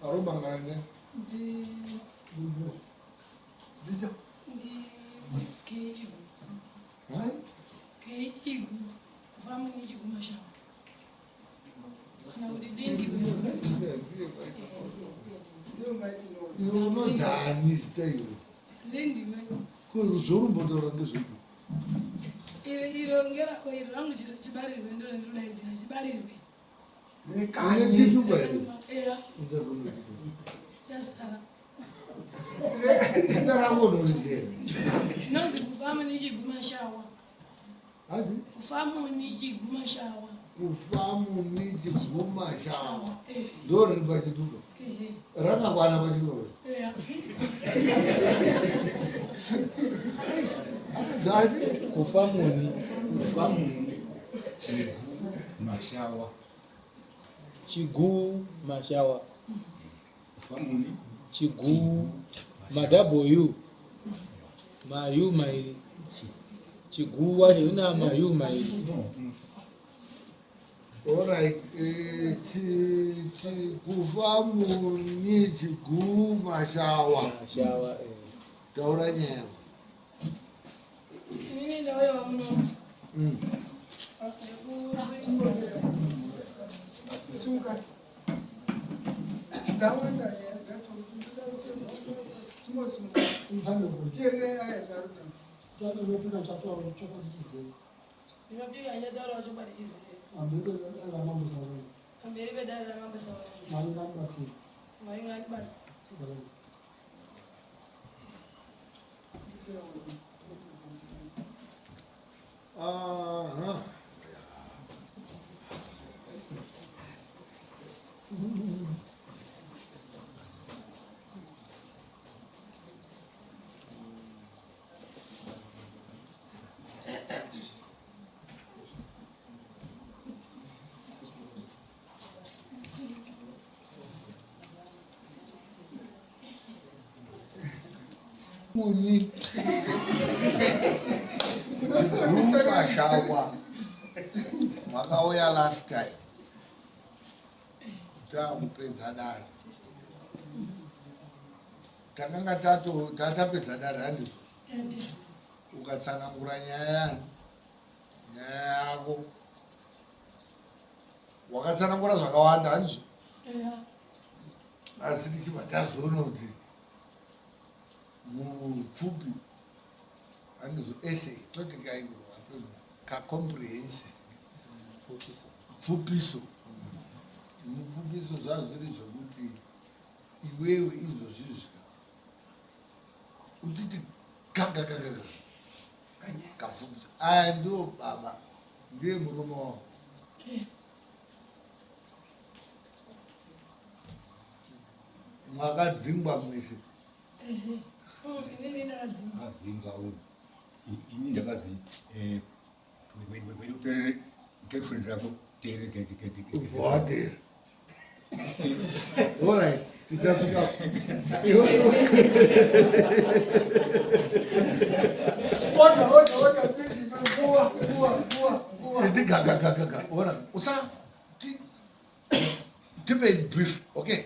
Aroma ngane. Zicha. Kufamu niji guma shawa. Dori bachi duko. Ranga kwana bachi duko. Zaidi Kufamu ni mashawa. Chigu mashawa. Kufamu ni Chigu madabo yu. Mayu maili. Chigu wani una mayu maili. alright, kufamu niji guma shawa. Mashawa Taura nyewe. Muni Rumba shawa Makauya last time Mpenza dara Takanga tata penza dara handi Ukatsanangura nyaya yako wakatsanangura zvakawanda handizo asi tichibva tazoona kuti mupfupi handizo essay toti kakomprehension pfupiso mupfupiso zvazviri zvokuti iwewe izvozvizvika utiti kagagagaga kapfupiso aya ndo baba ndiye murume wavo mwakadzingwa mwese Adzinga uyu. Ini ndakazi wewe girlfriend yako tere. Water. All right. It's Africa. Usa. Tipe brief. Okay.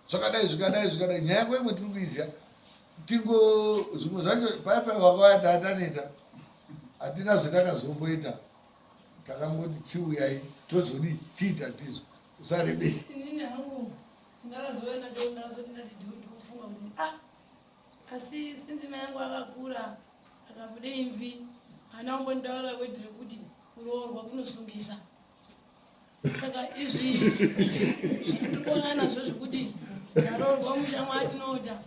Zvakadai nyaya yako imwe tiri kuiziva tingo zvimwe zvacho paipai vakauya taataneta hatina zvatakazomboita takangoti chiuyai tozoni tiita tizvo usarebesa inini hangu ndakazoenda ndakazoti ndikufunga kuti asi sinzi mai yangu akakura akabude imvi hana kumbondaura kwedhi rekuti kuroorwa kunosungisa saka izvi zvirikuona nazvo zvekuti ndaroorwa mushamwa atinoota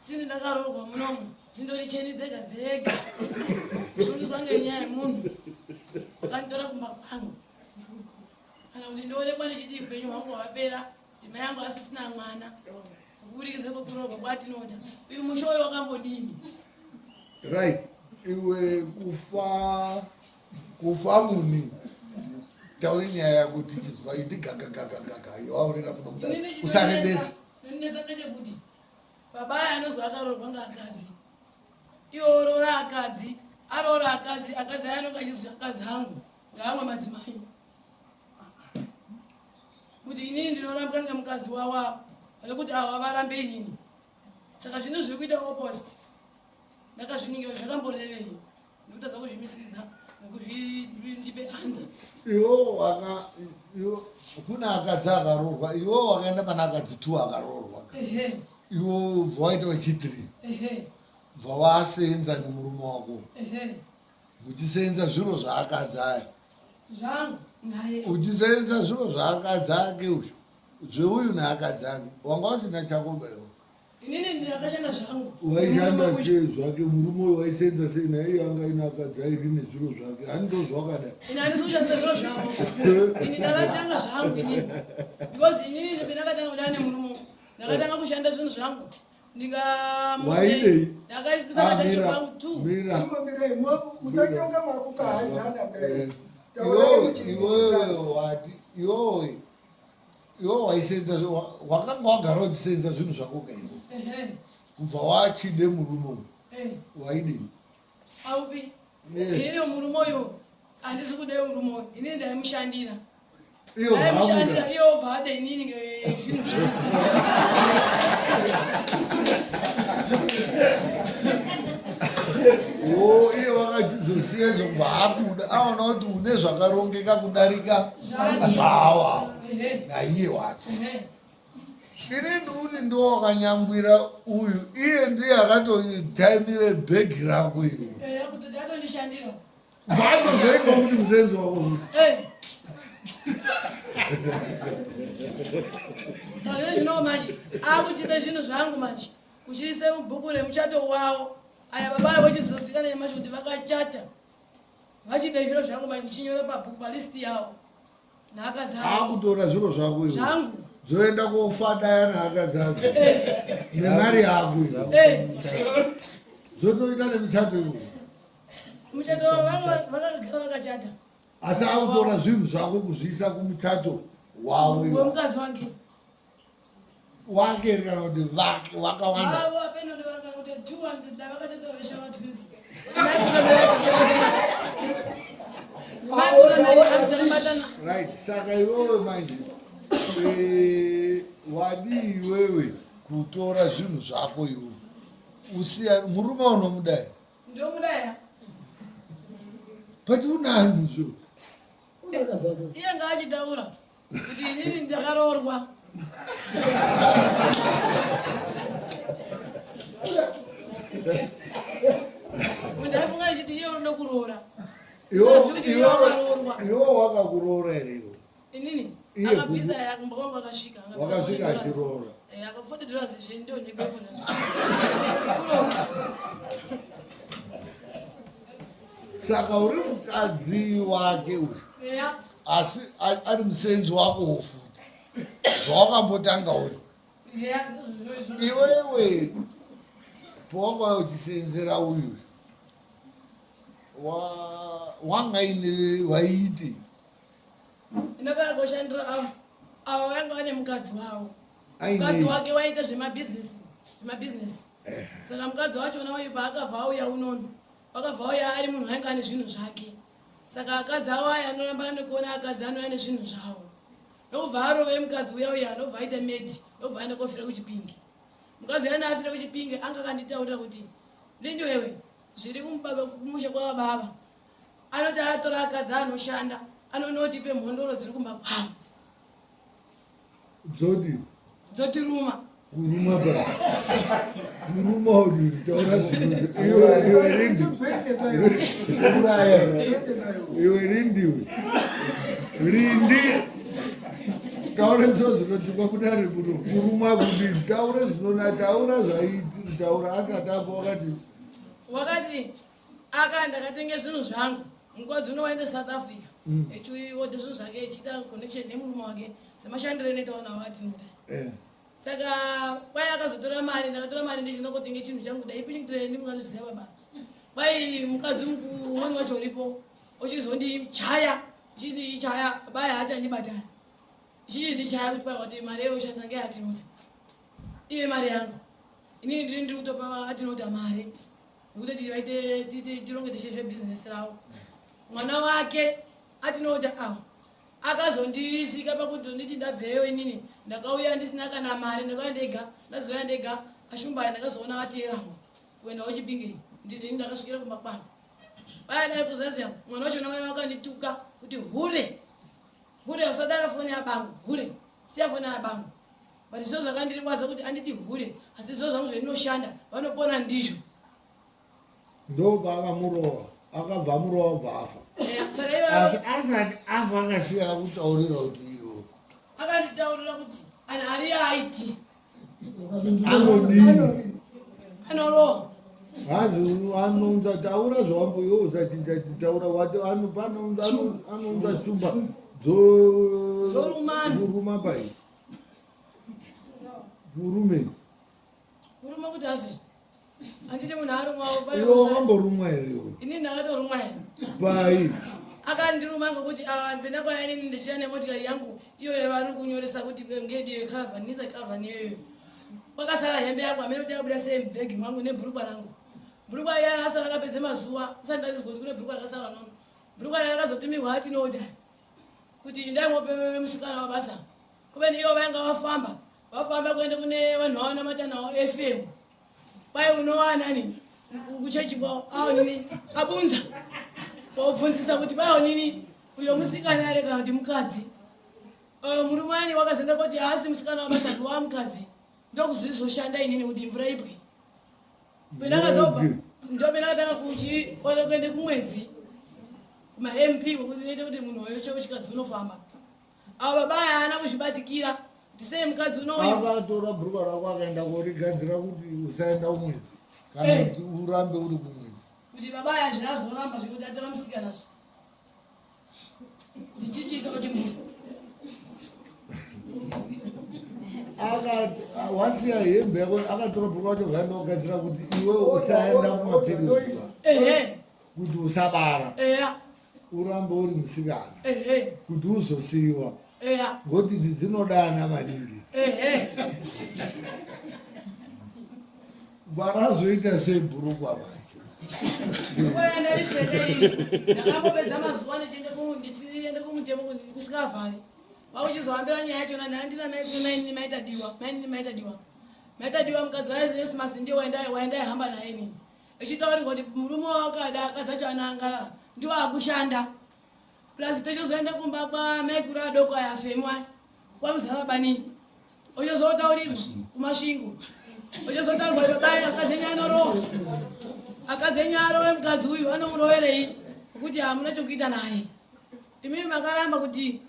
sinzi ndakaroorwa munomu dzindori cheni dzega dzega kusungiswa ngenyaya yemunhu wakanditora kumba kwangu kana kuti ndionekwa nechidi upenyu hwangu hwapera ndima yangu asisina mwana kuburikidza kwekuroorwa kwatinota uyu mushoyo wakambodini right iwe kufa muni taure nyaya yakuti chizwa iti gagagagagaga yawaurira muno muda usarebesa nonesa ngechekuti baba aya anozwa akaroorwa ngaakadzi iwo roora akadzi aroora akazi anonga achizwi akazi hangu ngaamwe madzimai kuti inini ndinorambwa ngemukazi wawa alekuti awa varambe inini saka zvino zviri kuita opposite ndakazviningira zvakamborevei ndikutadza kuzvimisikidza nekuzvindipe anza iwo kuna akadzi akaroorwa iwo wakaenda pana akadzi 2 akaroorwa iwo bva waita wechitiri bva wasenza nemurume wako muchisenza zviro zvaakadzi aya zvangu naye uchisenza zviro zvaakadzi ake uzvo zveuyu neakadzi ake wanga usina chako iwo inini ndakashanda zvangu waishanda sei zvake murume uyu waisenza sei naye anga ine akadzi airi nezviro zvake handozvakadai ini handisi kushandisa zviro zvavo ini ndakatanga zvangu inini because inini zvependakatanga kudana nemurume ndakatanga kushanda zvinhu zvangu waidei ndakaipisa mataisho vangu 2 mira musatonga makukahadzana iwo waisenza wakanga wagara uchisenza zvinhu zvako kaivo kubva wachide murume waidei aupi inini murume uyu handisi kudei murume uyu inini ndaimushandira ndaimushandira iyo obva ade inini ngezvinhu iye wakachizosiya zvobva akuda aona kuti une zvakarongeka kudarika zvawa naiye wacho ini ndikuti ndo wakanyangwira uyu iye ndiye akatotaimire bhegi rako iyo kuti ndatondishandira vanozoika kuti musenzi wako zvino manje akuchipe zvinhu zvangu manje kuchiise mubhuku remuchato wavo aya baba vachizozikanwa nyamashi kuti vakachata vachipe zviro zvangu manje chinyore pabhuku palisti yavo naakadzi akutora zviro zvako ivo zvangu zoenda kofadaya neakadzi ako nemari yako iyo zotoita nemuchato ivo muchato wavo vakagara vakachata asi akutora zvinhu zvako kuzviisa kumuchato wavo ivo wemukadzi wange wake kana kuti vake wakawanda avo apenodovakana kuti 200 davakachata veshava twins right saka iwewe manje wadi iwewe kutora zvinhu zvako iwe usiya murume unomudai ndomudaya but unanizvo iye ngaachitaura kuti inini ndakaroorwa ndaifunga ichiti iye unoda kuroora iwe wakakuroora here iwe inini Iye akapisa yakumba kwangu akasvika wakasvika achiroora aka$40 zvendonekefona saka uri mukadzi wake uyu eya asi ari musenzi wako wofuti zvawakambotanga uri eya iwewe pawanga uchisenzera uyu wangaine waiiti ndakangoshandira avo vanga vane mukadzi wavo mukadzi wake waiita zvemabhizinesi saka mukadzi wachona uyu paakabva auya unono wakabva auya ari munhu ainge ane zvinhu zvake saka akadzi avo aya anorambana nekuona akadzi anouya nezvinhu zvavo nokubva arove mukadzi uya uya anobva aita medi nobva aenda kofira kuchipingi mukadzi yana afira kuchipingi anga akanditaurira kuti lindo wewe zviri kumubaba kumusha kwavababa anoti atora akadzi anoshanda anonotipe mhondoro dziri kumba kwavo dzotiruma kuruma ba kuruma uri taura iwe rindi taura zvinodzinwa kudari muno kuruma kudini taura zvinona taura zvaiti taura asati apo wakati aka ndakatenge zvinhu zvangu mukadzi unowaenda south africa echiode zvinhu zvake echiita connection nemurume wake semashandiro enoitaona atinoda saka kwai akazotora mari ndakatora mari ndichina kutenge chinhu changu dai pichingitoeni mungazviziva baba kwai mukadzi umweni wacho uripo uchizondichaya chaya baya hachandibatana chichindichaya kuti paiwati mari yeushandisa ngeatinota ive mari yangu inini ndiri ndiri kutopa atinota mari kuti vaite tironge tisheshe bhizinesi ravo. Mwana wake atinoti akazondisvika pakuti nditi ndabveyo inini ndakauya ndisina kana mari ndakauya ndega ndazoya ndega ashumbaya ndakazoona ateeramo kuenda wachipingei ndini ndakasvikira kumakwano vaya dai kuzazva mwana wachona mai wakandituka kuti hure usadara foni yabangu hure siya foni yabangu but izvo zvakandirikwadza kuti anditi hure asi izvo zvangu zvendinoshanda vanopona ndizvo ndo vakamurowa akabva murowa bvafa asi asati afa akasiyana kutaurira kuti iwo akanditaurira kuti ani hari aiti anodini anorowa hazi anonza taura zvawamboiwo usachitaura wati anonza shumba zoruma pai murume kuti afi anditi munhu arumwawo iwo wakamborumwa here iwe ini ndakatorumwa here pai akandiruma ngokuti pendakwaya inini ndichiya nemotikari yangu iyoyo vari kunyoresa kuti ngediyo kavhani nisa kavhani iyoyo kwakasara hembe yangu amene kuti yabuda sembhegi mwangu nebhurukwa rangu bhurukwa iya asara akapedze mazuva usati ndachizwa kuti kune bhurukwa rakasara nono bhurukwa iya rakazotumirwa atinoda kuti ndaimope musikana wabasa kubeni iwo vainga vafamba kuende kune vanhu vaona matanawo FM kwai unowanani kuchechi kwavo aonini abunza kwaubvunzisa kuti baonini uyo musikana areka kuti mukadzi murumani wakazenda kuti haasi musikana wabasa ndiwa mukadzi ndokuzvizoshanda inini kuti mvura ibwe pendakazobva ndopendakatanga kuende kumwedzi kuma-MP kuti inoite kuti munhu oyo cheo chikadzi unofamba avo babaya haana kuzvibatikira ndisei mukadzi unouya akatora bhurukwa rako akaenda korigadzira kuti usaenda kumwedzi kana kuti urambe uri kumwedzi kuti babaya zvinazoramba zvekuti atora musikanazvo ndichichiitawo chimwe wasiya hembe yako akatora bhurukwa wacho vaenda kugadzira kuti iwe usaenda kumapirizi kuti usabara urambe uri musikana kuti uzosiyiwa ngoti dzinodana maningi varazoita sebhurukwa vacho ndakambopedza mazuva ndichiende kumutemo kusikavhari vakuchizohambira nyaya yachona nhandina maini maitadiwa mukadzi wayesimasi ndiye waindaihamba naye nini echitaurirwa kuti murume wakada akadzi acho anaangarara ndiwo akushanda plus techozoenda kumba kwamaikuru adoko ayafemwa kwamuzarabani ochozotaurirwa kumasvingo ochozotaurirwa babai akadzenyanorowa akadzenyaro mukadzi uyu anomuroverei kuti hamuna chokuita naye imimi makaramba kuti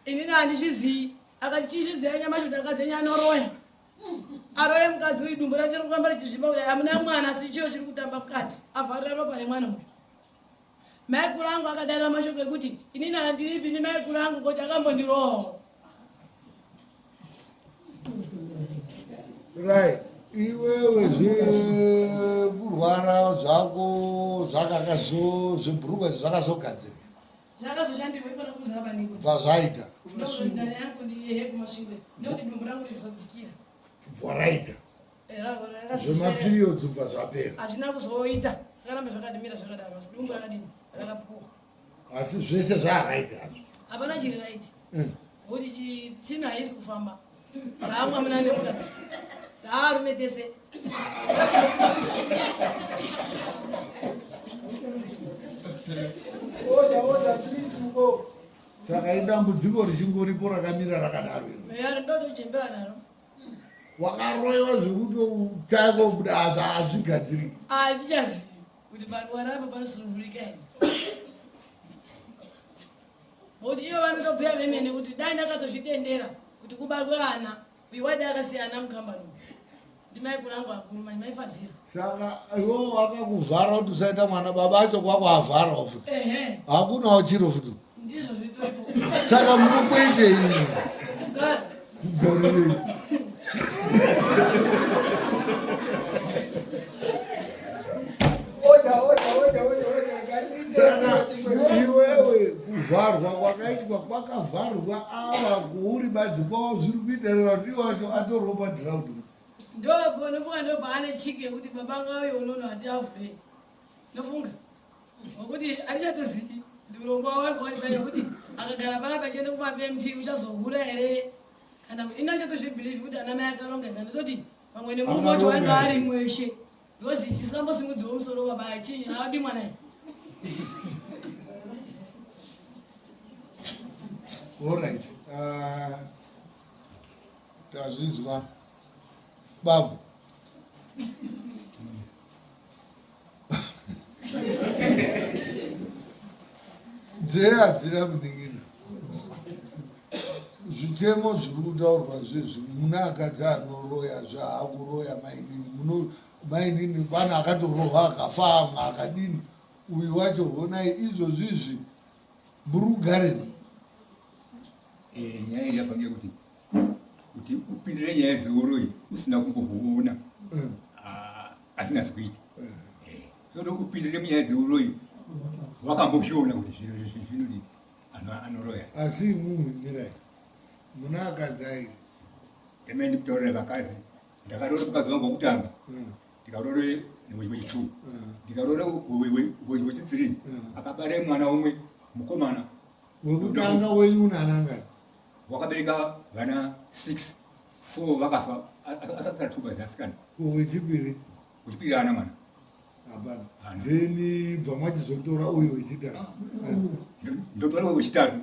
inini handichizivi akati chichiziva nyamashi kuti akadzenyanoroya aroye mukadzi uyu dumbu rake rikamba richizvimba kuti hamuna mwana asi ichiyo chiri kutamba mukati avharira ropa remwana uyu maikuru angu akadara mashoko ekuti inini handiripi nemaikuru angu kuti akambondirowawo right iwewe zvekurwara zvako zvebhurukwa zvakazogadzira zvakazoshandirwa ipona kumuzarabaniko zvazvaita ndani yangu ndiyehe kumasvingo ndokuti dumbu rangu rizodzikira zvaraita zvemapiriyodzi bva zvapera hazvina kuzoita zvakaramba zvakadimira zvakadaro asi dumbu rakadini rakapuwa asi zvese zvaraita hapana chiri raiti kuti chitsimi haisi kufamba raamwa muna nemukadzi taarume tese saka idambudziko richingoripo rakamira rakadaro ero ndotochembera naro wakaroiwa zvekuti chako kuti hazvigadziri handichazivi kuti vanhu varamba panosunungurika here kuti ivo vanotobhuya vemene kuti dai ndakatozvitendera kuti kubarwe ana uyu waidi akasiyana mukambani ndimaikuru angu akuru maifazira saka iwo vakakuvhara kuti usaita mwana baba acho kwako avharawo futi hakunawo chiro futi ndizvo zvitoripo saka munokuite ini kugara kugarirei saka iwewe kuvharwa kwakaitwa kwakavharwa ava kuuri badzi kwavo zviri kuiterera kuti iwacho atorwa padhiraundi ndonofunga ndobva ane chiki yekuti baba ngauyo unono hati avhurei ndofunga ngokuti atichatozivi ndi ulongo wake walipayo kuti akagara panapa achiende kumapempi uchazokula ere kana kuti inachatozvibhilivi kuti ana mai akalongeza ndototi pamwene mumoto wanu ari mweshe because chisambosimudzi womusoro baba chii haadi mwanayi Alright. Tazizwa babu. Dzira muningina. Zvitemo zviri kutaurwa zvezvi muna akadzi anoroya zvaakuroya mainini mainini pana akatorohwa akafa amwe akadini uyu wacho honai izvozvizvi muri kugareni. Nyaya yapangira kuti upindire nyaya dzeuroi usina kumbohuona atinasi kuita sodo upindire munyaya dzeuroi wakambozviona kuti zvinodii anhu anoroya Asi mumumirai muna akadzi airi emene ndikutaurira vakadzi ndakarore mukadzi wangu wokutanga ndikarore wechitu ndikarore wechitiri akabare mwana umwe mukomana wekutanga wenyu nanangani wakabereka vana 6 4 vakafa asati tuba zasikana wechipiri kuchipiri ana mwana hapana Hana. then bva machizotora uyu wechitatu ndotora wechitatu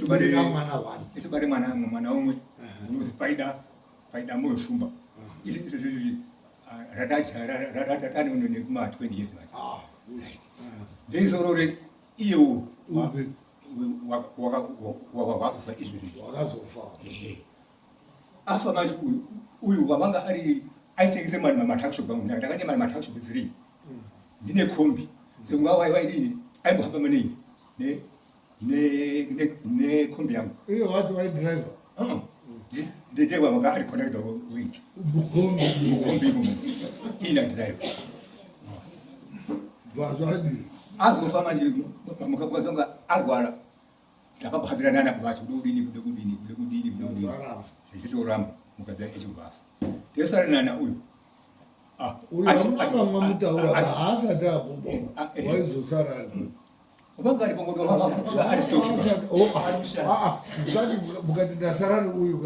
Tora mwana one. echobare mwana umwe unozi paida moyo shumba izvi ratatani nekuma 20 years manje ndeizorore iyewo Ube. wakazofa izvi wakazofa afa manje uyu wavanga aitengese matakshop angu ndakane matakshop 3 ndine kombi waidini aimbohamba maningi nekombi yangu iye wacho waidriver ndedeva vanga ari connecta wing mukombi mukombi imomo ina drive bvazvadii azofa manje mukabwa zanga arwara takabhabirana napo vacho kudini varamba zvichitoramba mukadzi echikuvafa tesarinana uyu uyu amanga mwamutaura haasati abobonga waizosara ari vanga ari musati mukati ndasarari uyu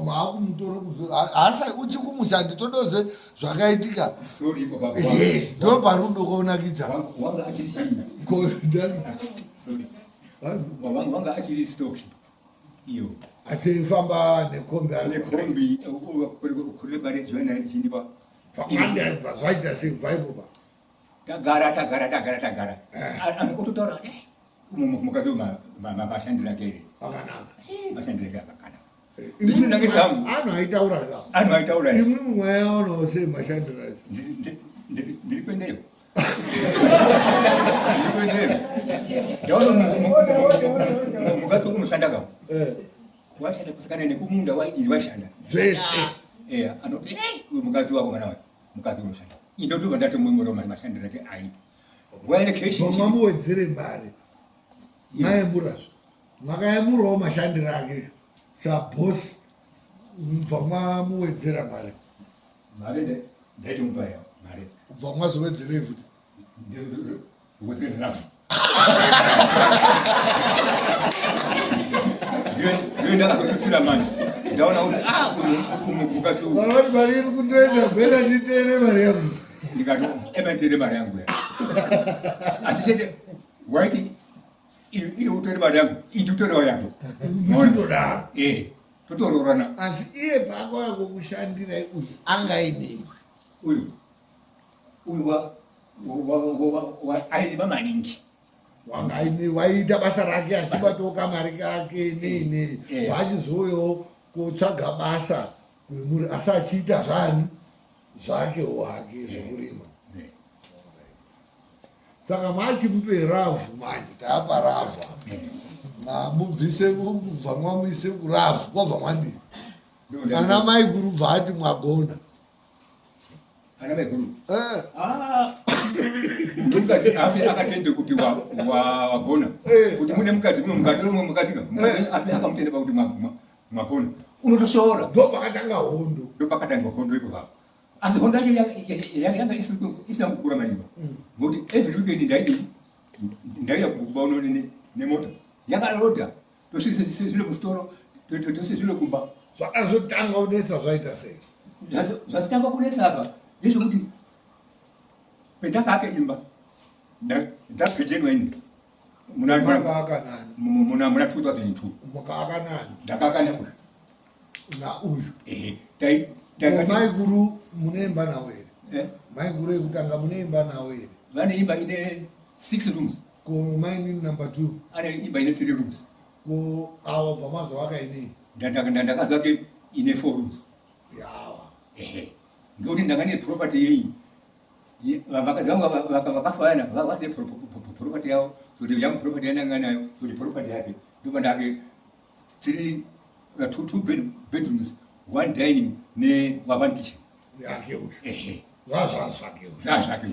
maakumutora kuzora hasa uchi kumushandi todoze zvakaitika sorry baba yes ndo parudo kaunakidza wanga achiri chini sorry wanga achiri stock iyo achifamba nekombi ane kombi kuri bare joina ichindipa fakandabva zvaita sevaiboba tagara anokutotaura mukadzi mashandiro ake ere akanaka mashandiro ake akanaka anhu aitaura ka anhu aitaura imwe mumwe yaonawo sei mashandiro acho ndiri kuendeyo ndaona mukadzi wokumushanda kavo washanda kusikana nekumunda waidiri washanda zvese anoti uyu mukadzi wako kana mukadzi unoshanda indotobva ndatomwemoro mashandiro ati ai vamamuwedzere mari maemburazvo makaemurawo mashandiro ake sabhosi bva mwamuwedzera mari mari ndaitomubaya mari bva mwazowedzerei futi wezererafu iyo ndakazotutira manje ndaona kuti mukadzi vanoti mari iri kundoenda bhera nditere mari yangu ndikati ementere mari yangu ya asi chete waiti iye utore mari yangu inditorewo yangu muchindodaro totororana asi iye paakauya kokushandirai uyu angainei uyu airiba maningi wangaine waiita basa rake achibatawo kamari kake nei nei vachizouyawo kotsvaga basa kwemuri asi achiita zvani zvakewo hake zvekurima saka machimupe ravhu manje taapa ravhu mamubvise kubva mwamuise kuravhu kwabva mwandii ana mai guru bva ati mwagona ana mai guru mukadzi afi akatende kuti wagona kuti mune mukadzi kuno mukatore mumwe mukadzika afi akamutende pakuti mwagona unotoshoora ndo pakatanga hondo ndo pakatanga hondo ipo papo asi honda yanga isina kukura malimba ngokuti every weekend ndaiya kubaona nemota yakaloda tosizile mustoro tosizile kumba zvakazotanga kunetsa zvaita sei zvazitanga kunetsa apa ndezvekuti pendakake imba ndapejenwaini muna 2002 mukaaka nani ndakaaka neuyu nauyu maiguru muneimba nawo here maiguru ekutanga muneimba nawo here vane imba ine 6 rooms ko maini number 2 ane imba ine 3 rooms ko awa bva mazovaka inei ndakazake ine 4 rooms yawa ngekuti ndanga ne property yeyi vakadzi vangu vakafana vavase property yavo kuti yangu property yananga nayo kuti property yake ndoba ndake 2 bedrooms 1 dining ne 1 kitchen yake uyu zvazvake uyu zvazvake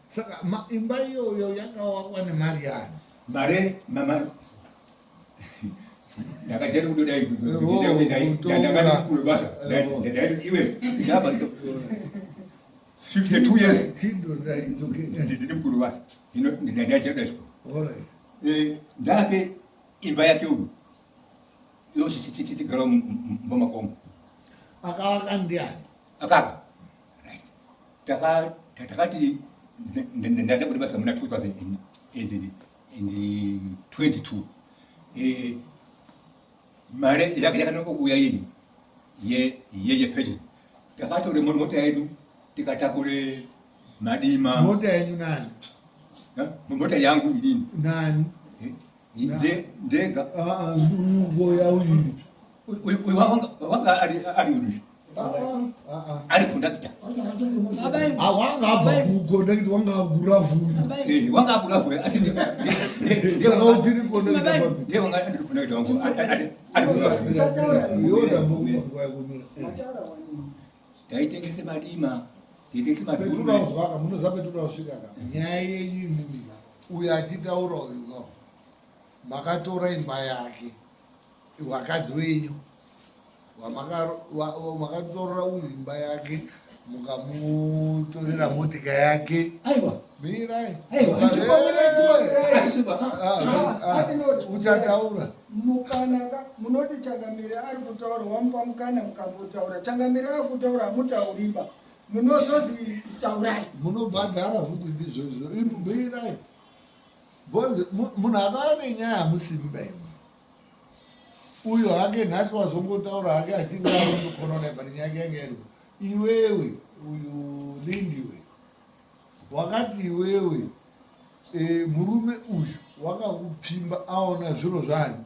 saka imba iyoyo yakawakwa nemari yani mare mama ndakachari kutodai ndakati basa ndadai iwe ndaba 52 years ndiri mukuru basa ino ndadachada zvo ndake imba yake uyu yochichigara mumakomo akawaka ndiani akaka takati ndadabuda basa muna 2022 mare yakanoko kuuya yini yepeji takatore mota yedu tikatakure madima mota yenyu nani mota yangu idini nani ndega ugoya uyu wanga ari uri ari kundakita awanga abva kukondakiti wanga aguravuyu wanga aguravuyu asi saka utiri kondakita ndiye wanga andiri kundakita wangu ari kundakita yoda mbokubangwa yakumira taitengese madima petuda kuzwaka munoza petuda kusvikaka nyaya yenyu imimi uyo achitaura uyu makatora imba yake wakadzi wenyu makatora uyu imba yake mukamutorera motika yake aiwa mirai uchataura mukanaka munoti Changamire ari kutaura wamupa mukana mukambotaura Changamire ari kutaura mutauriba munozozi taurai munobhadhara futi ndizvozvo mirai munhu akava nenyaya yamusimba imwe uyo hake nhasi wazongotaura hake achingakononaipa nenyaya yange yari iwewe uyu lindiwe wakati iwewe murume uyu wakakupimba aona zviro zvanyu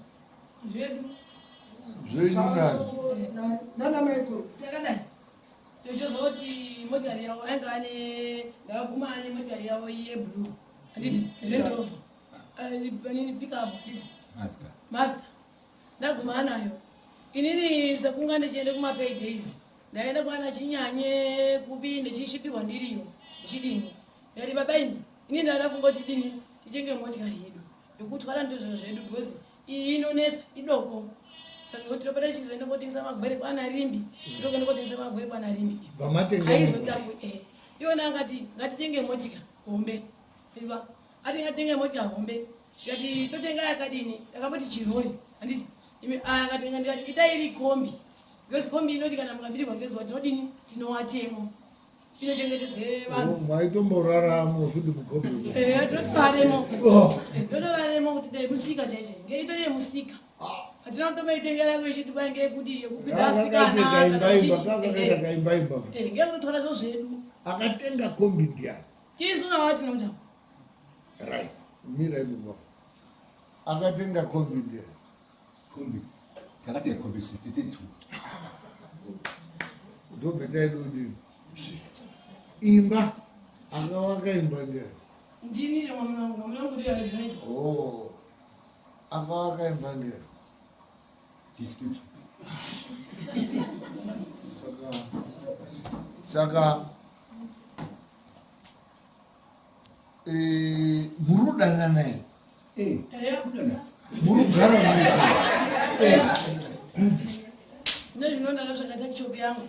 zvenyu nani nana maizuru takadai tochozoti motikari yavo anga ane ndakaguma ane motikari yavo yeblue handiti rendrover nini pickup handiti master ndaguma anayo inini sekunga ndichiende kumapaydays ndaenda kwana chinyanye kupi ndichishipirwa ndiriyo ndichidini ndati babaini ini ndadafunga kuti dini tichenge motikari yedu ndikutwara ndizvo zvedu because iyi inonesa idoko tinopada chizoenda kotengesa magwere kwana rimbi ndokenda kotengesa magwere kwana rimbi aizotambu iwona angati ngatitenge motika hombe iva ati ngatitenge motika hombe ngati totenga yakadini yakamboti chirori handiti akatenga ndikati itairi kombi because kombi inoti kana mukabvirirwa ngezuva tinodini tinowatemo inochengetedze vanhu maitomboraramo futi mukombi totoraremo totoraremo kuti dai musika chaiche ngeitori yemusika hatina kutomaitengera yangu ichiti kwai ngeyekuti yekukwidza asikanaakaimbaimba ngekutora zvo zvedu akatenga kombi ndiani tisunawa tinota right mira imuba akatenga kombi ndiani kombi takatenga kombi 62 ndobhetaidodini imba akawaka imba ndiani ndini nomnangudiaai akawaka imba ndiani saka murudana naye murugara nezvinonana zvakaita chopi yangu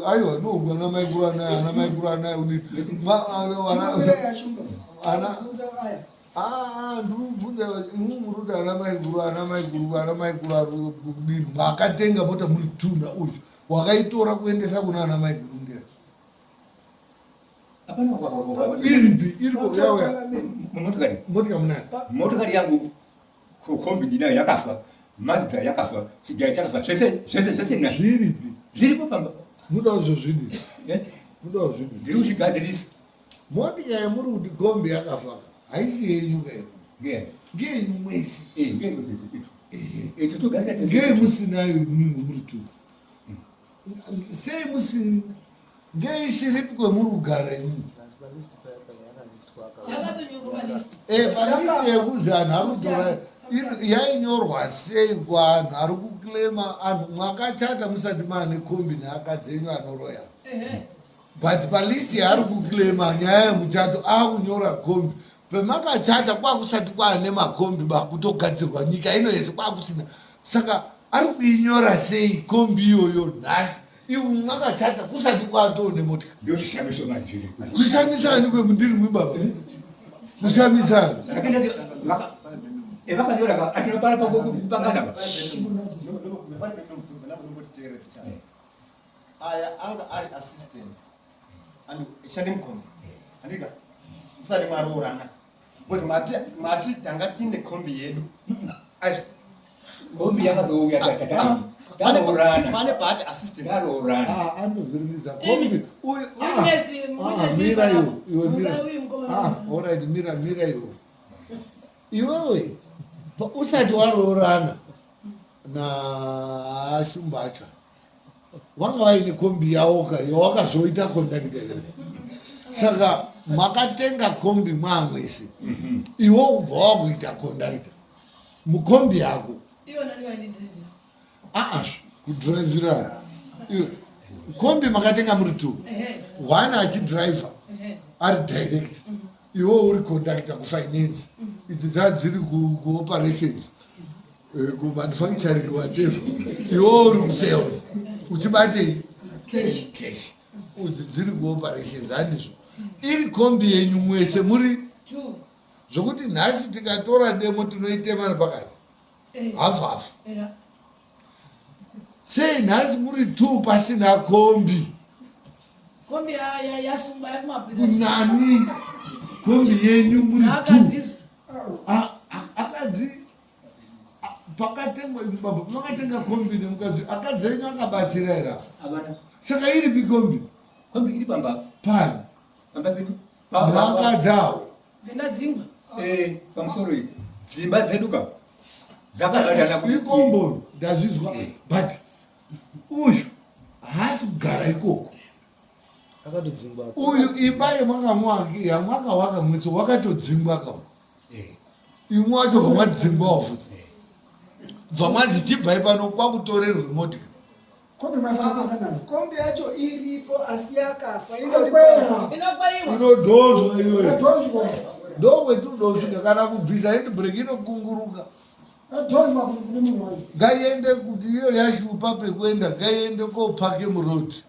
aiwa no ana mai gura naye udi Chikumbira yashuka. ana Funza aya. ndibvunza muruti ana mai guru kudini makatenga mota muri tuna uyu wakaitora kuendesa kuna ana mai guru ndiani iripi iripo yauya motokari yangu kombi ndinayo yakafa, mazda yakafa, chigari chakafa, zvese na zviripi zviripo pamba. muda kuzozvidini muda kuzvidini Ndiri kuchigadzirisa. motika yamuri kuti kombi yakafa haisi yenyu kayo Nge. ngeyenyu mwesi Nge kuti tugadzira ngei musinayo nyingi muri tu sei musi ngei shiripi kwemuri kugara imini yakatonyorwa list palisti yekuzi anhu ari kutora yainyorwa sei kuanhu ari kuklema anhu mwakachata musati maane kombi neakadzi enyu anoroya but palisti yaari kuklema nyaya yemuchato akunyora kombi pemakachata kwakusati kwaane makombi bakutogadzirwa nyika ino yese kwakusina saka ari kuinyora sei kombi iyoyo nhasi iwe mwakachata kusati kwatone motika kushamisani kwemundiri mwibaba kushamisani evakanyora atinopara pakangana aya anga ari assistant and ishande mkombi andika musati mwaroorana because mati tanga tine kombi yedu kombi yakazouya tatatazi taroorana pane part assistant taroorana anozvirimidza kombi mira iwe alright mira iwewe usati waroorana na shumbacha wanga waine kombi yawoka yawakazoita kondakitele saka makatenga kombi mwamwese iwo ubva wakuita kondakita mukombi yako kudhiraivira kombi makatenga muri two one achidhiraivha ari direct iwo uri kondakita kufinance idzi dzadziri kuoperations kumanufacturing whatever iwo uri kusales uchibatei cash dziri kuoperations handizvo iri kombi yenyu mwese muri zvokuti nhasi tikatora demo tinoitemana pakati hafu sei nhasi muri two pasina kombi kunani kombi yenyu muri two akadzi pakatengwa makatenga kombi nemukadzi akadzi enyu akabatsira era saka iripi kombi iri pamba pani vakadzawo pamusoro iyi dzimba dzeduka dzakabatana ikombo ndazvizwa but uyu haasi kugara ikoko akatodzingwa uyu imba yamwakawaka mwese wakatodzingwa kama imwe wacho vamwadzingwawo futi bvamadzichibva ipano kwakutorerwe motika kombi yacho iripo asi yakafa inodhonzwa iyoyo ndokwetudosvika kana kubvisa endbrek inokunguruka ngaiende kuti iyo yashupa pekuenda ngaiende kopake murodi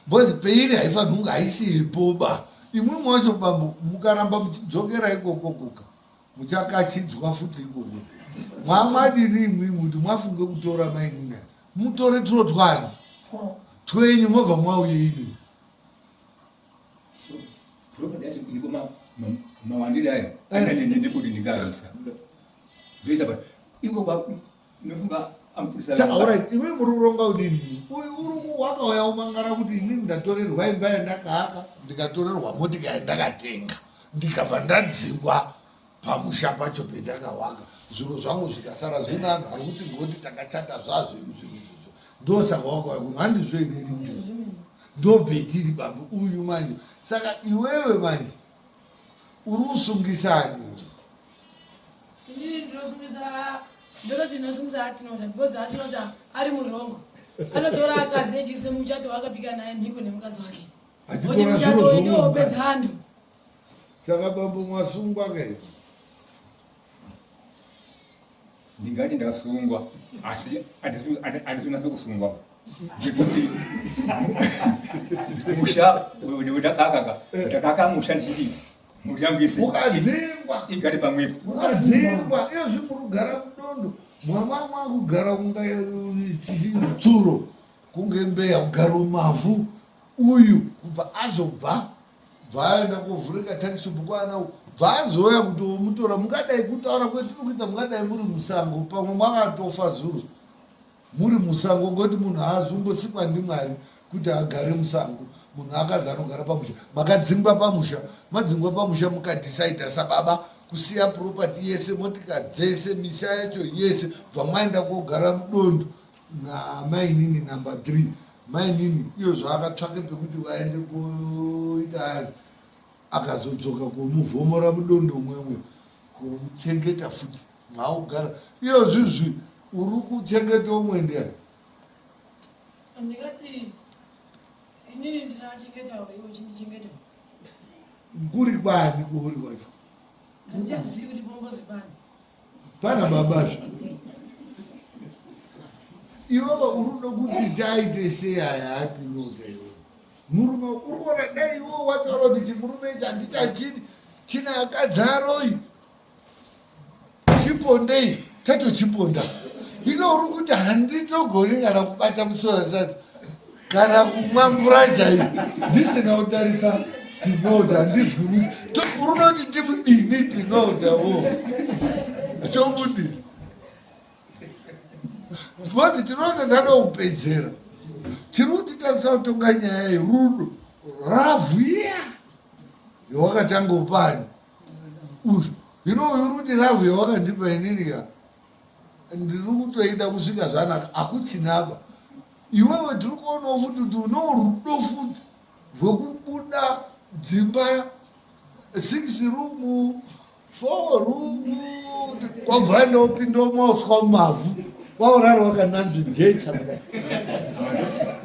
bcause peiri haifanira kunge haisiipoba imwe mwacho bambo mukaramba muchidzokera ikoko kuka muchakachidzwa futi ikoko mwamadini imwi muti mwafunge kutora mainina mutore turotwani twenyu mobva mwauye ini mawandiri ayo ananendebudi ndingarisa ndoisa nofunga alright iwe muri kuronga udini uyu wakauya umangara kuti inini ndatorerwa imba yandakaaka ndikatorerwa motika yandakatenga ndikabva ndadzingwa pamusha pacho pendakawaka zviro zvangu zvikasara zvino anhu ari kuti ngoti takachata zvazvinhu zvinhu ndosaka wakauya kuno handizvoineni ndobhetiri bambo uyu manje saka iwewe manje uri kusungisani ndokati ndosungisa atinota because atinota ari murongo anotora akadzi echise muchato wakapika naye mhiko nemukadzi wake oti muchato uyu ndiwopedza antu saka bambo mwasungwa kai ndingati ndasungwa asi andisina sokusungwa ngekuti musha ndakaka musha ndichiti mushambise mukadzingwa igari pamwepo mukadzingwa iyo zvimurugara mudondo mwamamwa kugara kunga tsuro kunge mbeya kugara mavhu uyu kubva azobva bvaenda kovhurika takisubukwana bva azoya kuti womutora mungadai kutaura kwetiri kuita mungadai muri musango pamwe makatofa zuro muri musango ngoti munhu haazombosikwa ndimwari kuti agare musango munhu akazanogara pamusha makadzingwa pamusha madzingwa pamusha mukadhisaidha sababa kusiya propati yese motika dzese misha yacho yese bva maenda kogara mudondo namainini number 3 mainini iyo zvaakatsvake pekuti vaende koita ari akazodzoka komuvhomora mudondo mwemwe komuchengeta futi mwaugara iyo zvizvi uri kuchengeta umwe ndiani ndikati inini ndinachengetawo iwo chindichengetawo kuri kwani kuri kwacho handichazivi kuti pombozi pani pana babazvo iwewe urudo kuti taite seyaya atinoda iwe murume uri kuona dai iwe wataura kuti chimurume ichi handichachini china akadzaroi chipondei tatochiponda ino uri kuti handitogoni kana kubata musozazi kana kumwa mvura chaiyo ndisina kutarisa tinoda handizwi urunoti timudini tinodawo chomudini kuti tinoda ndanoupedzera tiri kuti tasautonga nyaya yerudo ravhuya yawakatanga upani ino uri kuti ravhu yawakandipa ininiya ndiri kutoida kusvika zvanaka akuchinaba iwewe tiri kuonawo futi kuti uno rudo futi rwekubuda dzimba 6 rumu 4 rumu wabva ndopinda mauswa mumavhu waurara wakananzvi jecha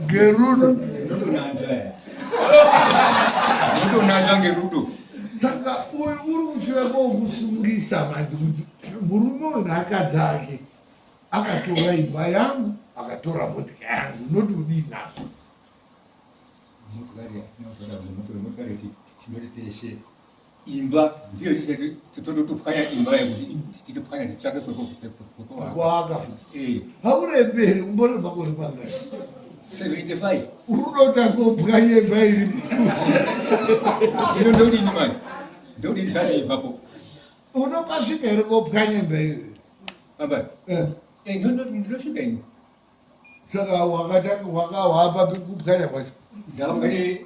ngerudo ndonanzva ngerudo saka uri kuchiva kokusungisa manje kuti murume wenhaka dzake akatora imba yangu akatora motika yangu noti udii nazvo motikari tinoti teshe imba ndiyo totopwanya imba yekuti titopwanya titsvake kwakafuti hakuremberi umbori makore mangai 75 urudo takopwanya imba iri ino ndoudini mani ndoudini zvaziibvapo unopasvika here kopwanya imba iyoyo baba ndinosvika ini saka wakahapa kupwanya kwacho ndakapwanye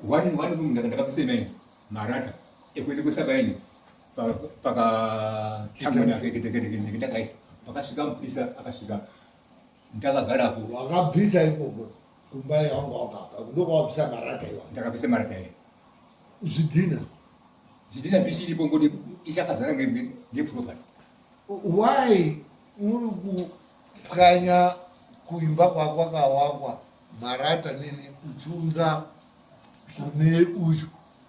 one room ndakapisemaini marata ekuende kusabaini pakatangondakaisa pakasvika mupurisa akasvika ndakagarapo wakabvisa ikoko kumba yangu wakaka ndokawabvisa marata iwa ndakapisa marata iyi zvidhina zvidhina zvichiripo ngoti ichakazara nepropati why uri kupwanya kuimba kwakwakawakwa marata nini uchunza kune uyu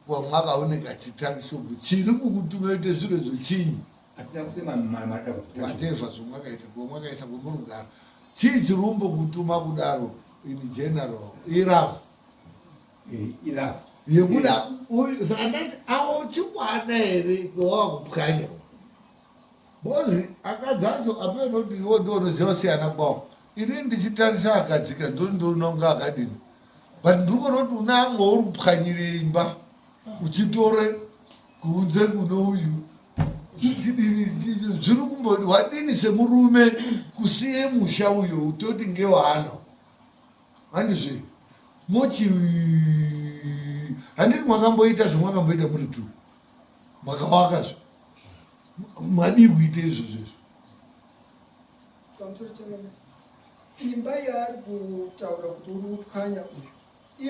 wamwakaoneka chitakishopu chiri kukutumaite zviro zvochinyi hatina kusema marata whatever zvomwakaita kwamwakaisa kwemurugara chii chirumbo kutuma kudaro in general iravu ilafu yekuda saka ndati awo chikwana here kwawakupwanya bozi akadzi acho apenoti iwo ndoonoziva siyana kwawo ini ndichitarisa akadzika ndononga akadini but ndiri kuona kuti una amwe uri kupwanyire imba uchitore kunze kuno uyu zvidini zviri kumboti wadini semurume kusiye musha uyo utoti ngewano handizve mochi handiti mwakamboita zvamwakamboita muri tu makawakazvo madii kuita izvozvezvo pamusoro chemene imba yaari kutaura kuti uri kupwanya uyu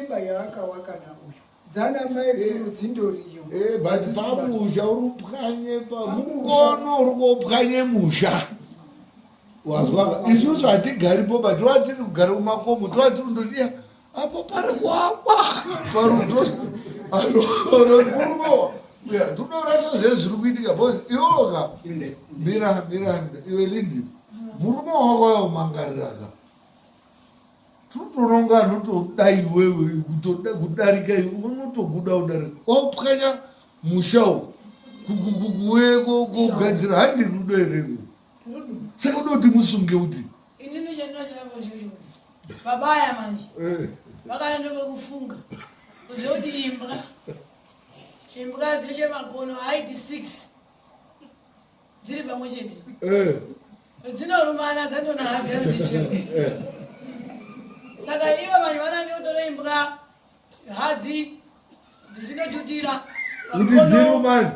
imba yaakawaka nauyu dzana mai rero dzindoriyo but pamusha uri kupwanye pamukono uri kupwanye musha wazwaka isusu hatigaripo but tovatiri kugara kumakomo tovatiri kundodiya apo pari kuakwa parudo anokurumewa tunorato zve zviri kuitika bcause iwoka mira iwe lindi murume wako yaumangariraka tutoronga notodai iwewe kudarika iwe unotobuda udarika waupwanya mushawo kugadzira handi rudo hereko saka unoti musunge kuti inini chandinochakambozviri kuti babaya manje vakaenda kwekufunga kuziva kuti imbwa dzeshe magono haidi 6 dziri pamwe chete dzinorumana dzandonahadzira dzicheo saka ivo manje vanange kutora imbwa hadzi dzisinotutira kuti dzirumani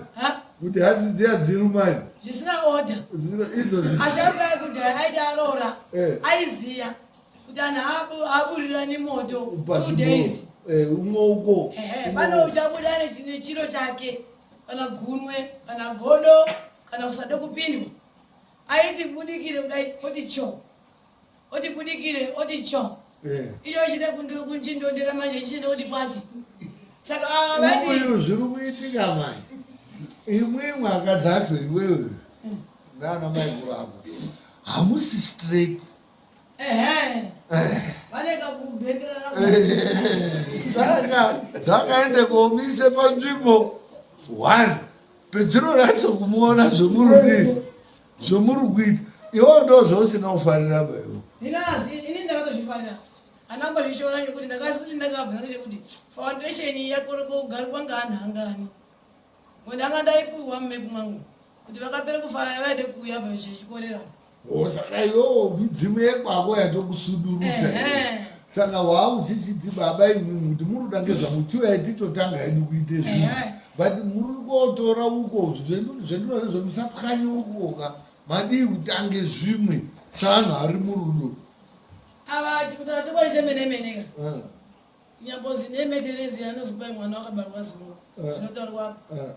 kuti hadzi dziya dzirumani zvisina oda asharuka ekudhaya aiti arora aiziya kuti anhu aburirani moto 2 days umwe uko pane uchabuda nechiro chake kana gunwe kana godo kana usada kupindwa aiti budikire kudai oti cho oti budikire oti cho iyo chide kunchindondera manje chine kuti pati saka uyu zviri kuitika manje imwimwe akadzacho iwewe nana maikuru ako hamusi straight vaneka kubhenderana saka dzakaende komise panzvimbo 1 pedzinoratidza kumuona zvomuri kuita iwo ndo zvausina kufarira baiwo ini ndakatozvifarira anambozvishora nekuti ndakasi kuti ndakabva ngechekuti foundation yakoreko kugari kwanga anhangani ndanga ndaipiwa mumepu mangu kuti vakapera kufara vaide kuuya pazvichikorera saka iwo midzimu yekwako yatokusudurudza saka waakuchichiti baba imwimwe kuti muri kuda ngezvamuchiuya titotanga hedu kuite zvinhu but muri kotora uko zvendinoazvo musapwanye ukoka madii kutange zvimwe saanhu ari murudo avati kuti atobori chemene-meneka nyambozi nemeterezi anozipai mwana wakabarwa zuva zvinotaurwa apa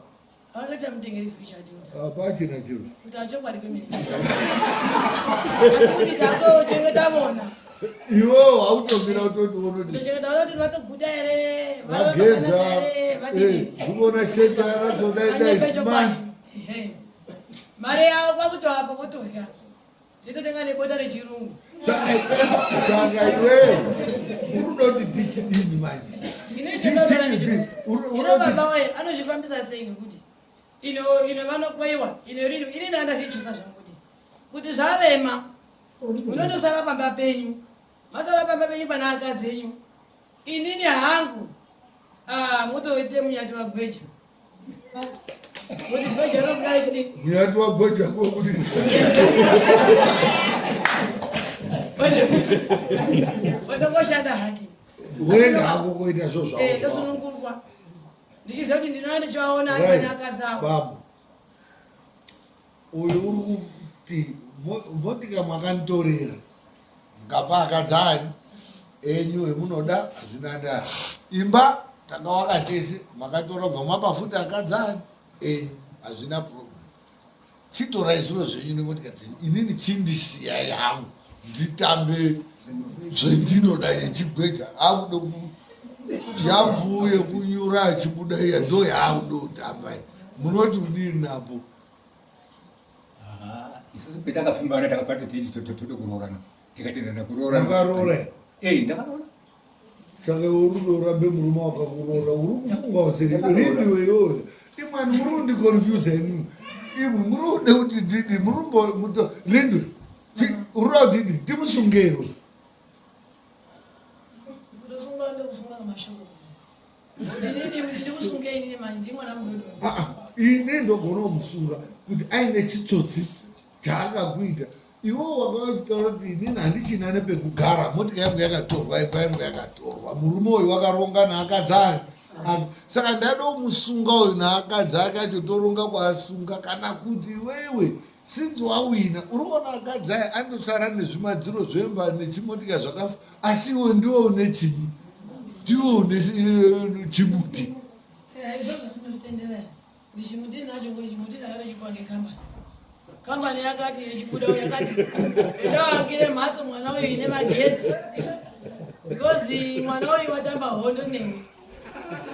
avangati amutengeri frishadinda apachina chiro kuti achokwadi kwemene kuti takochengeta iwo hautomira utotiona tochengeta kuti vatoguta here vageza zvikuona sheta yarazodaidaisimani mari yavo kwakutoapa votorya zvitotenga nebota rechirungu saka iwewe urudoti tichidini manje ino baba waye anozvifambisa sei ngekuti ino vanokweyiwa ini ndandazvichusa zvakuti kuti zvavema munondosara pamba penyu masara pamba penyu pana akadzi enyu inini hangu mutoite munyati wagweja kuti gweja rinokudai chidii munyati wagweja kokuti watongoshanda haki wenda hako kuita zvo ndosunungurwa ndichiziva kuti ndinoenda ndichivaona ari pane akazawo babu uyu uri kuti motika mwakanditorera ngapa akadzani enyu emunoda hazvina ndaa imba takawaka tese makatorogwa mapafuti akadzani enyu hazvina problem chitorai zviro zvenyu nemotika dzenyu inini chindisiya yangu nditambe zvendinoda yechigweja akuda yamvu yekunyura achibuda iya ndo yaakuda kutamba munoti udini napo isusu petakafimana takapata tode kuroorana tikatenderana kuroorana ndakaroora ndakaroora saka urudo rambe murume wakakuroora uri kufunga useririndiwe iyoyo imwani muri kundiconfuse inu imwe muri kude kuti didi murumbo lindwe urura kudidi timusungero kutosunga ndokusunga ngamashoko ndikusunge inini manje ndimwana mdodo ine ndogona kumusunga kuti aine chitsotsi chaakakuita iwo wakataura kuti inini handichina nepekugara motika yangu yakatorwa imba yangu yakatorwa murume uyu wakaronga naakadzani saka ndada kumusunga uyu naakadzi ake achotoronga kwaasunga kana kuti wewe sinzi wawina uri kuona akadzi aya andosara nezvimadziro zvemba nechimotika zvakafa asi iwe ndiwo une chini ndiwo une chimuti izvozvo ndinozvitenderera ndichimuti nacho kuti chimuti ndakatochipiwa ngekambani kambani yakati yechibuda yakati ndawakire mhatso mwana uyu ine magetsi because mwana uyu watamba hondo newe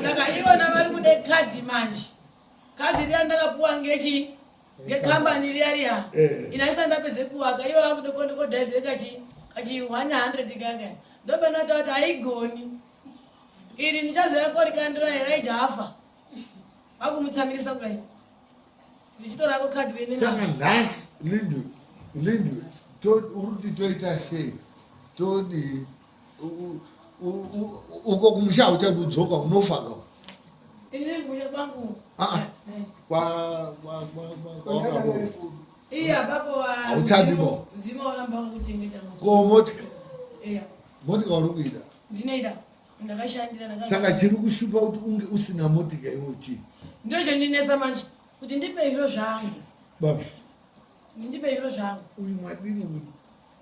saka ivona vari kude kadhi manje kadhi riya ndakapuwa ngekambani riya inaisa ndapedze kuvaka ivo vakude kondikodhaivhe kachi 100 kanga ndopenata kuti haigoni iri ndichaziva korikandira here ijafa vakumutsamirisa kudai ndichitorako kadhi saka nhasi lindwe urikuti toita sei todi uko kumusha uchadudzoka unofaka ini kumusha kwangu iya papo auchadimo zima waramba kuchengeta komotika motika uri kuida ndinoida ndakashandira saka chiri kushupa kuti unge usina motika iwo chii ndozvendinesa manje kuti ndipe zviro zvangu baba ndipe zviro zvangu uyu mwadini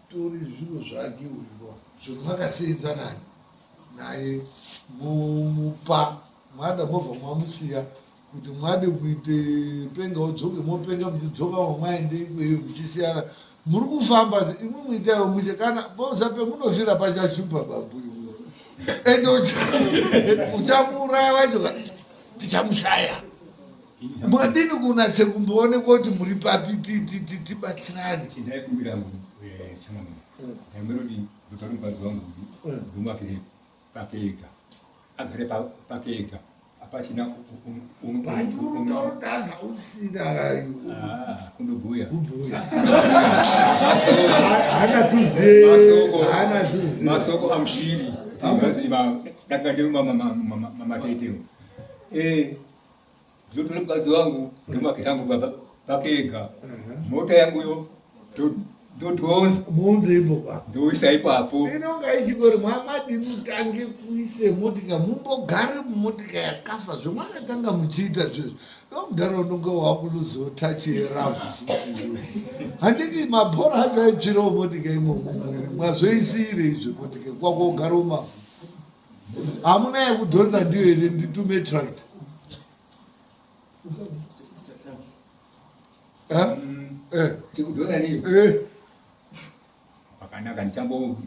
kutori zviro zvake uyuwa zvomwakaseenza nani naye mupa mwada mobva mwamusiya kuti mwade kuite penga udzoke mopenga muchidzoka mamwaende ikweyo muchisiyana muri kufamba imwe muitawo mushe kana bozape munofira pachashupa babhuyu ende uchamuuraya wacho tichamushaya mwadini kunatse kumboonekwa kuti muri papi tibatsirane chindaikumbira chama aimerodi dr mukadzi wangu ndomakire pake ega agare pake ega apachina unotarotaza usina kundobhuya hana tuze masoko amushiri dakandemamatete zotore mukadzi wangu ndomakire angu pake ega mota yanguyo ndotonza munze ipo ndoisa ipapo inonga ichikori mwamadini utange kuise motika mumbogare mumotika yakafa zvomakatanga muchiita zvizvo omudhara unonge wakunozotachera handiti mabhora achaitsvirawo motika imomo mwazoisiire izvo motika kwako ugare uma hamuna yekudhonza ndiyo here nditume tractor chekudhonza ndiyo pakanaka ndichambo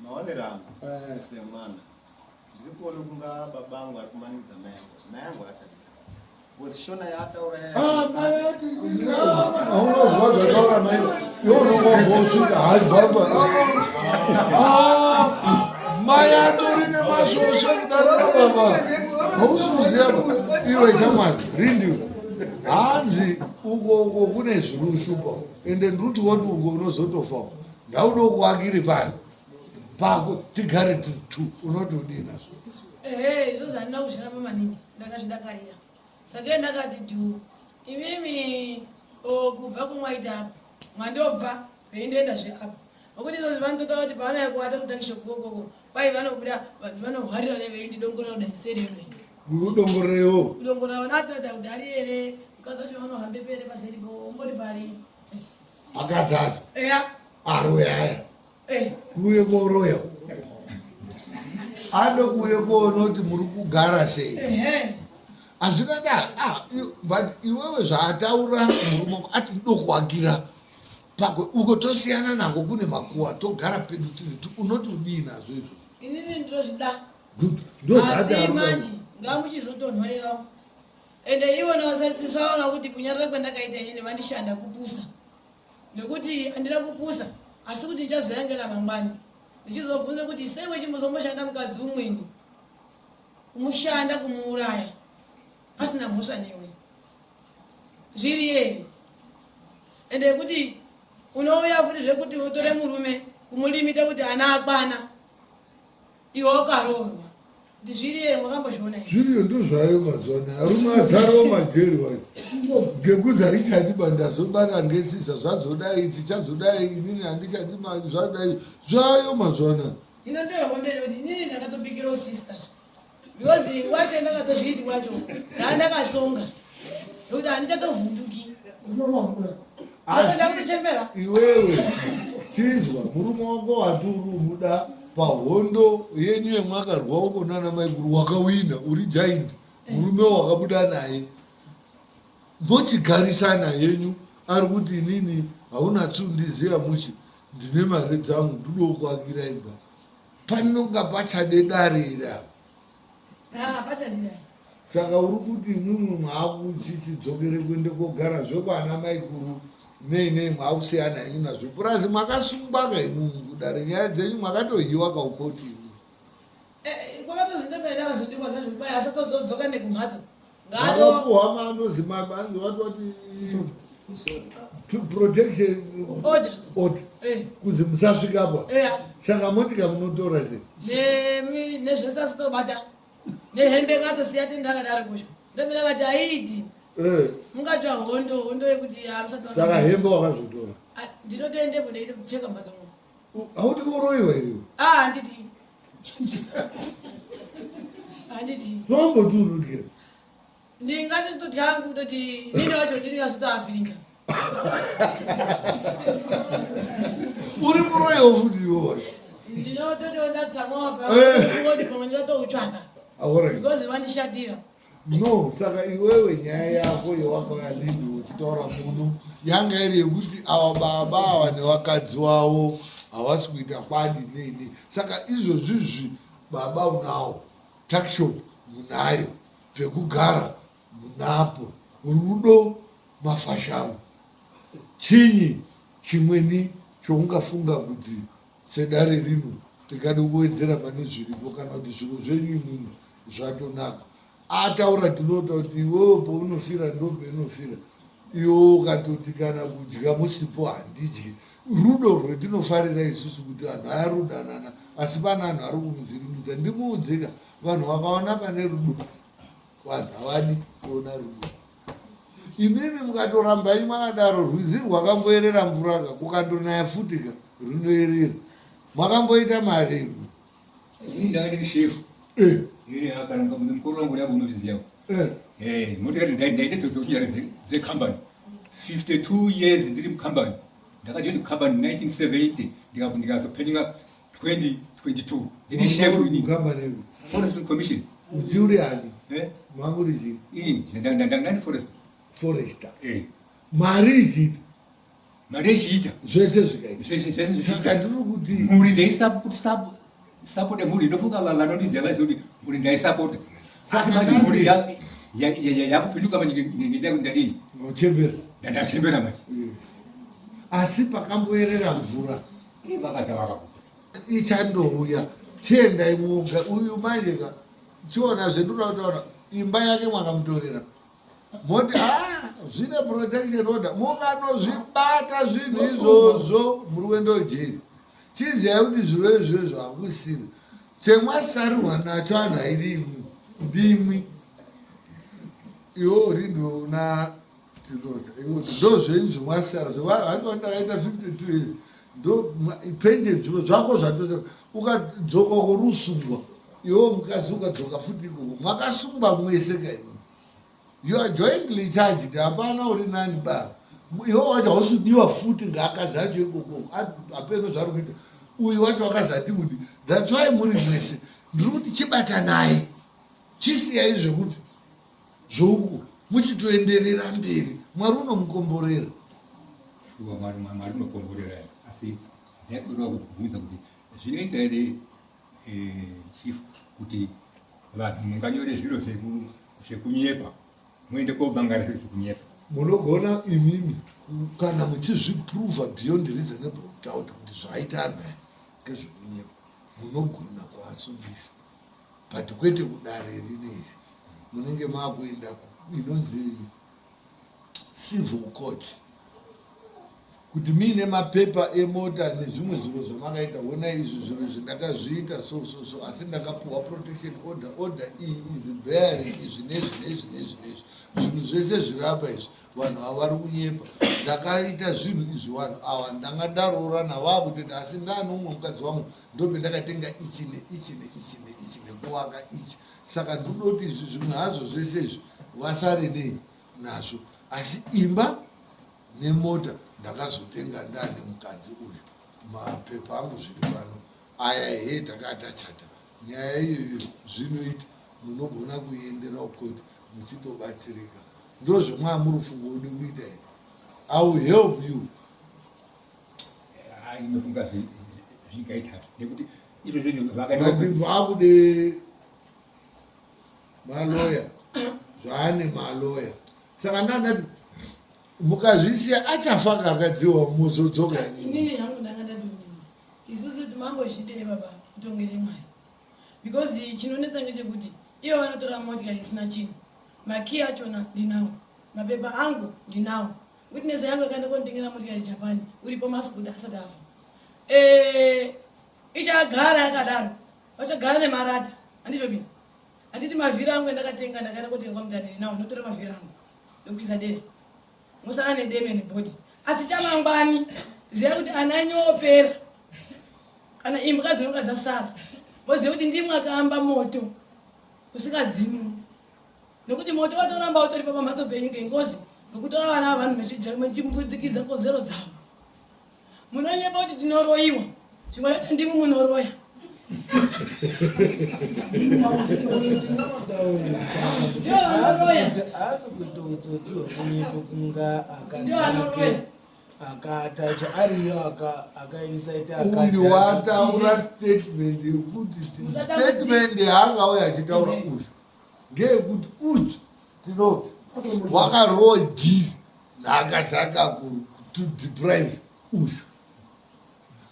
maonero angu semwana ndiri kuona kunga babangu ari kumanidza mai angu akachadika pozishona yaataura aunozvazvataura mai iwonombosvika haibaba mai atori nemasosha kudarababa hausimuziva iwe chamwari rindiwe hanzi uko kune zvirushupa ende ndirikuti woti uko unozotofa ndaudo kuakiri pano pako tigare titu unotodinazvo izvo zvandina kuzviramba maningi ndakazvidakarira saka ndakati tu imimi kubva kumwaita apa mwandobva veindoendazve apa nokuti izvozvi vanototaura kuti pavanaya kuwata kutangisha kukokoko pai vanobuda vanhu vanohwarira ne veindidongorera kudai serere udongorerewo kudongorera natata kuti ari here ukazacho vanohambe pere paseripo umbori pari akadzadza eya aroyaya kuye koroya ando kuye koona kuti muri kugara sei hazvina da but iwewe zvaataura murume ati ndokuakira pakwe uko tosiyana nako kune makuwa togara pedu tiri unoti udii nazvo izvo inini ndinozvida ndozvaati asi manje ngamuchizotonhorerawo ende iwona vasatisaona kuti kunyarira kwandakaita inini vandishanda kupusa nekuti handina kupusa asi kuti ndichazoyangera mangwani ndichizobvunza kuti seiwe chimuzomboshanda mukadzi umweni kumushanda kumuuraya asina mhosva newe zviri here ende kuti unouya futi zvekuti utore murume kumulimita kuti ana akwana iwe wakaroorwa kuti zviri here mwakambozviona zviriyo ndozvayo mazwana arume azarawo majeri wayo ngekuza richadiba ndazobara ngesisa zvazodai tichazodai inini handichadima zvadai zvayo mazwana ino ndoyokondere kuti inini ndakatopikirawo sisters because wacho ndakatozviti kwacho ndaandakatsonga nokuti handichatovhunduki ndakutochembera iwewe chizwa murume wako waturu muda pahondo yenyu yemwakarwawo konana maikuru wakawina uri jaindi murume wakabuda naye mochigarisana yenyu ari kuti inini hauna tsundiziya mushi ndine mari dzangu ndodokuakira imba panonga pachade dare iri apa pachadira saka uri kuti imwimwe mwaakuchichidzokere kuende kogara zvekwana maikuru nei mwakusiyana henyu nazvo purasi mwakasungwaka imwimwe kudare nyaya dzenyu mwakatohiwa kaukoti imwe kwakatozindemene akazondikwadza zvokubai asatodzoka nekumhatso akapuhwa mandozi mabanzi watoti protection order kuzi musasvikapa saka motika munotora sei nezvese asitobata nehembe ngatosiya tindakadari kusho ndomina kati aiti mungatsva hondo yekuti saka hembe wakazotora ndinotoendepo ndeite kupfeka mbatso mwo hauti kuroiwa iyo handiti nomboti unotyira ndingati sitodyangu kutoti nini wacho ndingasitoafirika uri muroiwa futi iwo ndinototiwo ndatsamwapa pamwe ndingatoutsvaka Alright. because vandishatira no saka iwewe nyaya yako yewakauya lini uchitaura muno yanga iri yekuti ava baba ava nevakadzi wavo havasi kuita kwadi nei. Saka izvozvizvi baba unawo, takshop munayo, pekugara munapo, rudo mafashamo. Chinyi chimweni choungafunga kuti sedare rino tikada kuwedzera pane zviripo kana kuti zviro zvenyu imwimwi zvatonaka. Ataura tinota kuti iwewe paunofira ndo painofira. Iwo ukatoti kana kudya musipo handidyi. Rudo rwetinofarira isusu kuti vanhu ayarudanana, asi pana vanhu ari kumudziringidza. Ndimuudzika vanhu vakaona pane rudo, vanhu havadi kuona rudo. Imimi mukatorambai makadaro, rwizi rwakamboerera mvura ka kukandonaya futi ka runoerera. Makamboita mari imwe. Ndakati chef. Kana mukuru wangu yabo unozviziva. Motikati ndaenda dzodzokira the company 52 years ndiri mucompany. Ndakajoina company 1970 ndikazopeninga 2022. Ndiri chef ni company Forest Commission. Ujuri ani? Manguri zi. Ndangani Forester. Mari zi. Mari zita. Zvese zvikaita. Saka ndiri kuti muri ndaisapota muri ndofunga vanondiziva vaziva kuti muri ndaisapota. Saka manje muri yakupinduka manje ngendaya kuti ndadini? Uchembera. Ndachembera manje. Asi pakamboerera mvura. Vakatavaka. Ichandouya. Tenda imwoga uyu manje ka. Chiona zvendinotaura imba yake mwakamutorera. Moti zvine protection order. Mukanozvibata zvinhu izvozvo muri kuenda kujeri. Chiziyai kuti zviro izvozvo hakusiri. Chemwasarirwa nacho anhu airi ndimwi. Iwo rindo na ndo zvenyu zvemwasara zvandakaita 52 years. Ndo pension zviro zvako zvatoa ukadzoka kurusungwa. Iwo mukadzi ukadzoka futi ikoko mwakasungwa mwese kaimwe. You are jointly charged. Hapana uri nani baba. Iwo wacho hausudiwa futi ngaakadzi acho ikoko. Apeno zvaro kuita. Uyu wacho wakazati kuti that's why muri mwese. Ndiri kuti chibata naye. Chisiyai zvekuti zvouku muchitoenderera mberi. Mwari unomukomborera. Shuwa Mwari unokomborera. Asi ndakuda kubvunza kuti zvinoita ere chief kuti vanhu munganyore zviro zvekunyepa muende kobangara zviro zvekunyepa. Munogona imimi kana muchizviprova beyond reasonable doubt kuti zvaita anhu aya ngezvekunyepa munogona kuasungisa, but kwete kudare rineri munenge maakuenda inonzi civil court kuti miine mapepa emota nezvimwe zviro zvamakaita ona izvi zviro zvindakazviita so asi ndakapuwa protection order iyi is bearing izvi nezvi zvinhu zvese zvirapa izvi vanhu havari kunyepa. Ndakaita zvinhu izvi vanhu ava ndangadarora navakuti asi ndanomwe mukadzi wangu ndobe ndakatenga ichi neichi nekuvaka ichi. Saka ndinoti izvi zvimwe hazvo zvese izvi vasare nei nazvo, asi imba nemota ndakazotenga ndane mukadzi uyu. Mapepa angu zviri pano aya he takatachata. Nyaya iyoyo zvinoita munogona kuendera kuti muchitobatsirika. Ndozvomwa murufungo udi kuita here. I will help you. Inofunga zvingaita nekuti izvo zvinhu vakude maloya zvaane maloya. Saka ndandati mukazvisiya achafa kakadziwa muzodzoka. Inini hangu ndangandati isusu timambozvidei baba mutongere Mwari, because chinonetsa ngechekuti ivo vanotora motikari isina chinhu. Maki achona ndinawo, mapepa angu ndinawo. Witness yangu akaenda konditengera motikari Japan uripo masikuda asati afa. Ichagara yakadaro vachagara nemarata handizvobi handiti mavhiri angu endakatenga ndakaenda kotenga kwamutani nawo ndotora mavhiri angu ndokuisa deme musana nedeme nebhodi. Asi chamangwani ziva kuti ana anyopera kana imbwa dzinonga dzasara voziva kuti ndimwe akaamba moto usikadzimwi, nokuti moto watoramba utoripa pamhatso penyu ngengozi nokutora vana vavanhu mechimbudikidza kozero dzavo. Munonyepa kuti tinoroyiwa zvimwe yote ndimi munoroya. haasi kuita utsotsi hwekunyepa kunga akadzake akatacha ariyo akainsaita uyu wataura statement yekuti statement yaangauya achitaura uzvu ngeyekuti uzvu tinoti wakarowa dhiri nhaka dzaka to deprive uzvu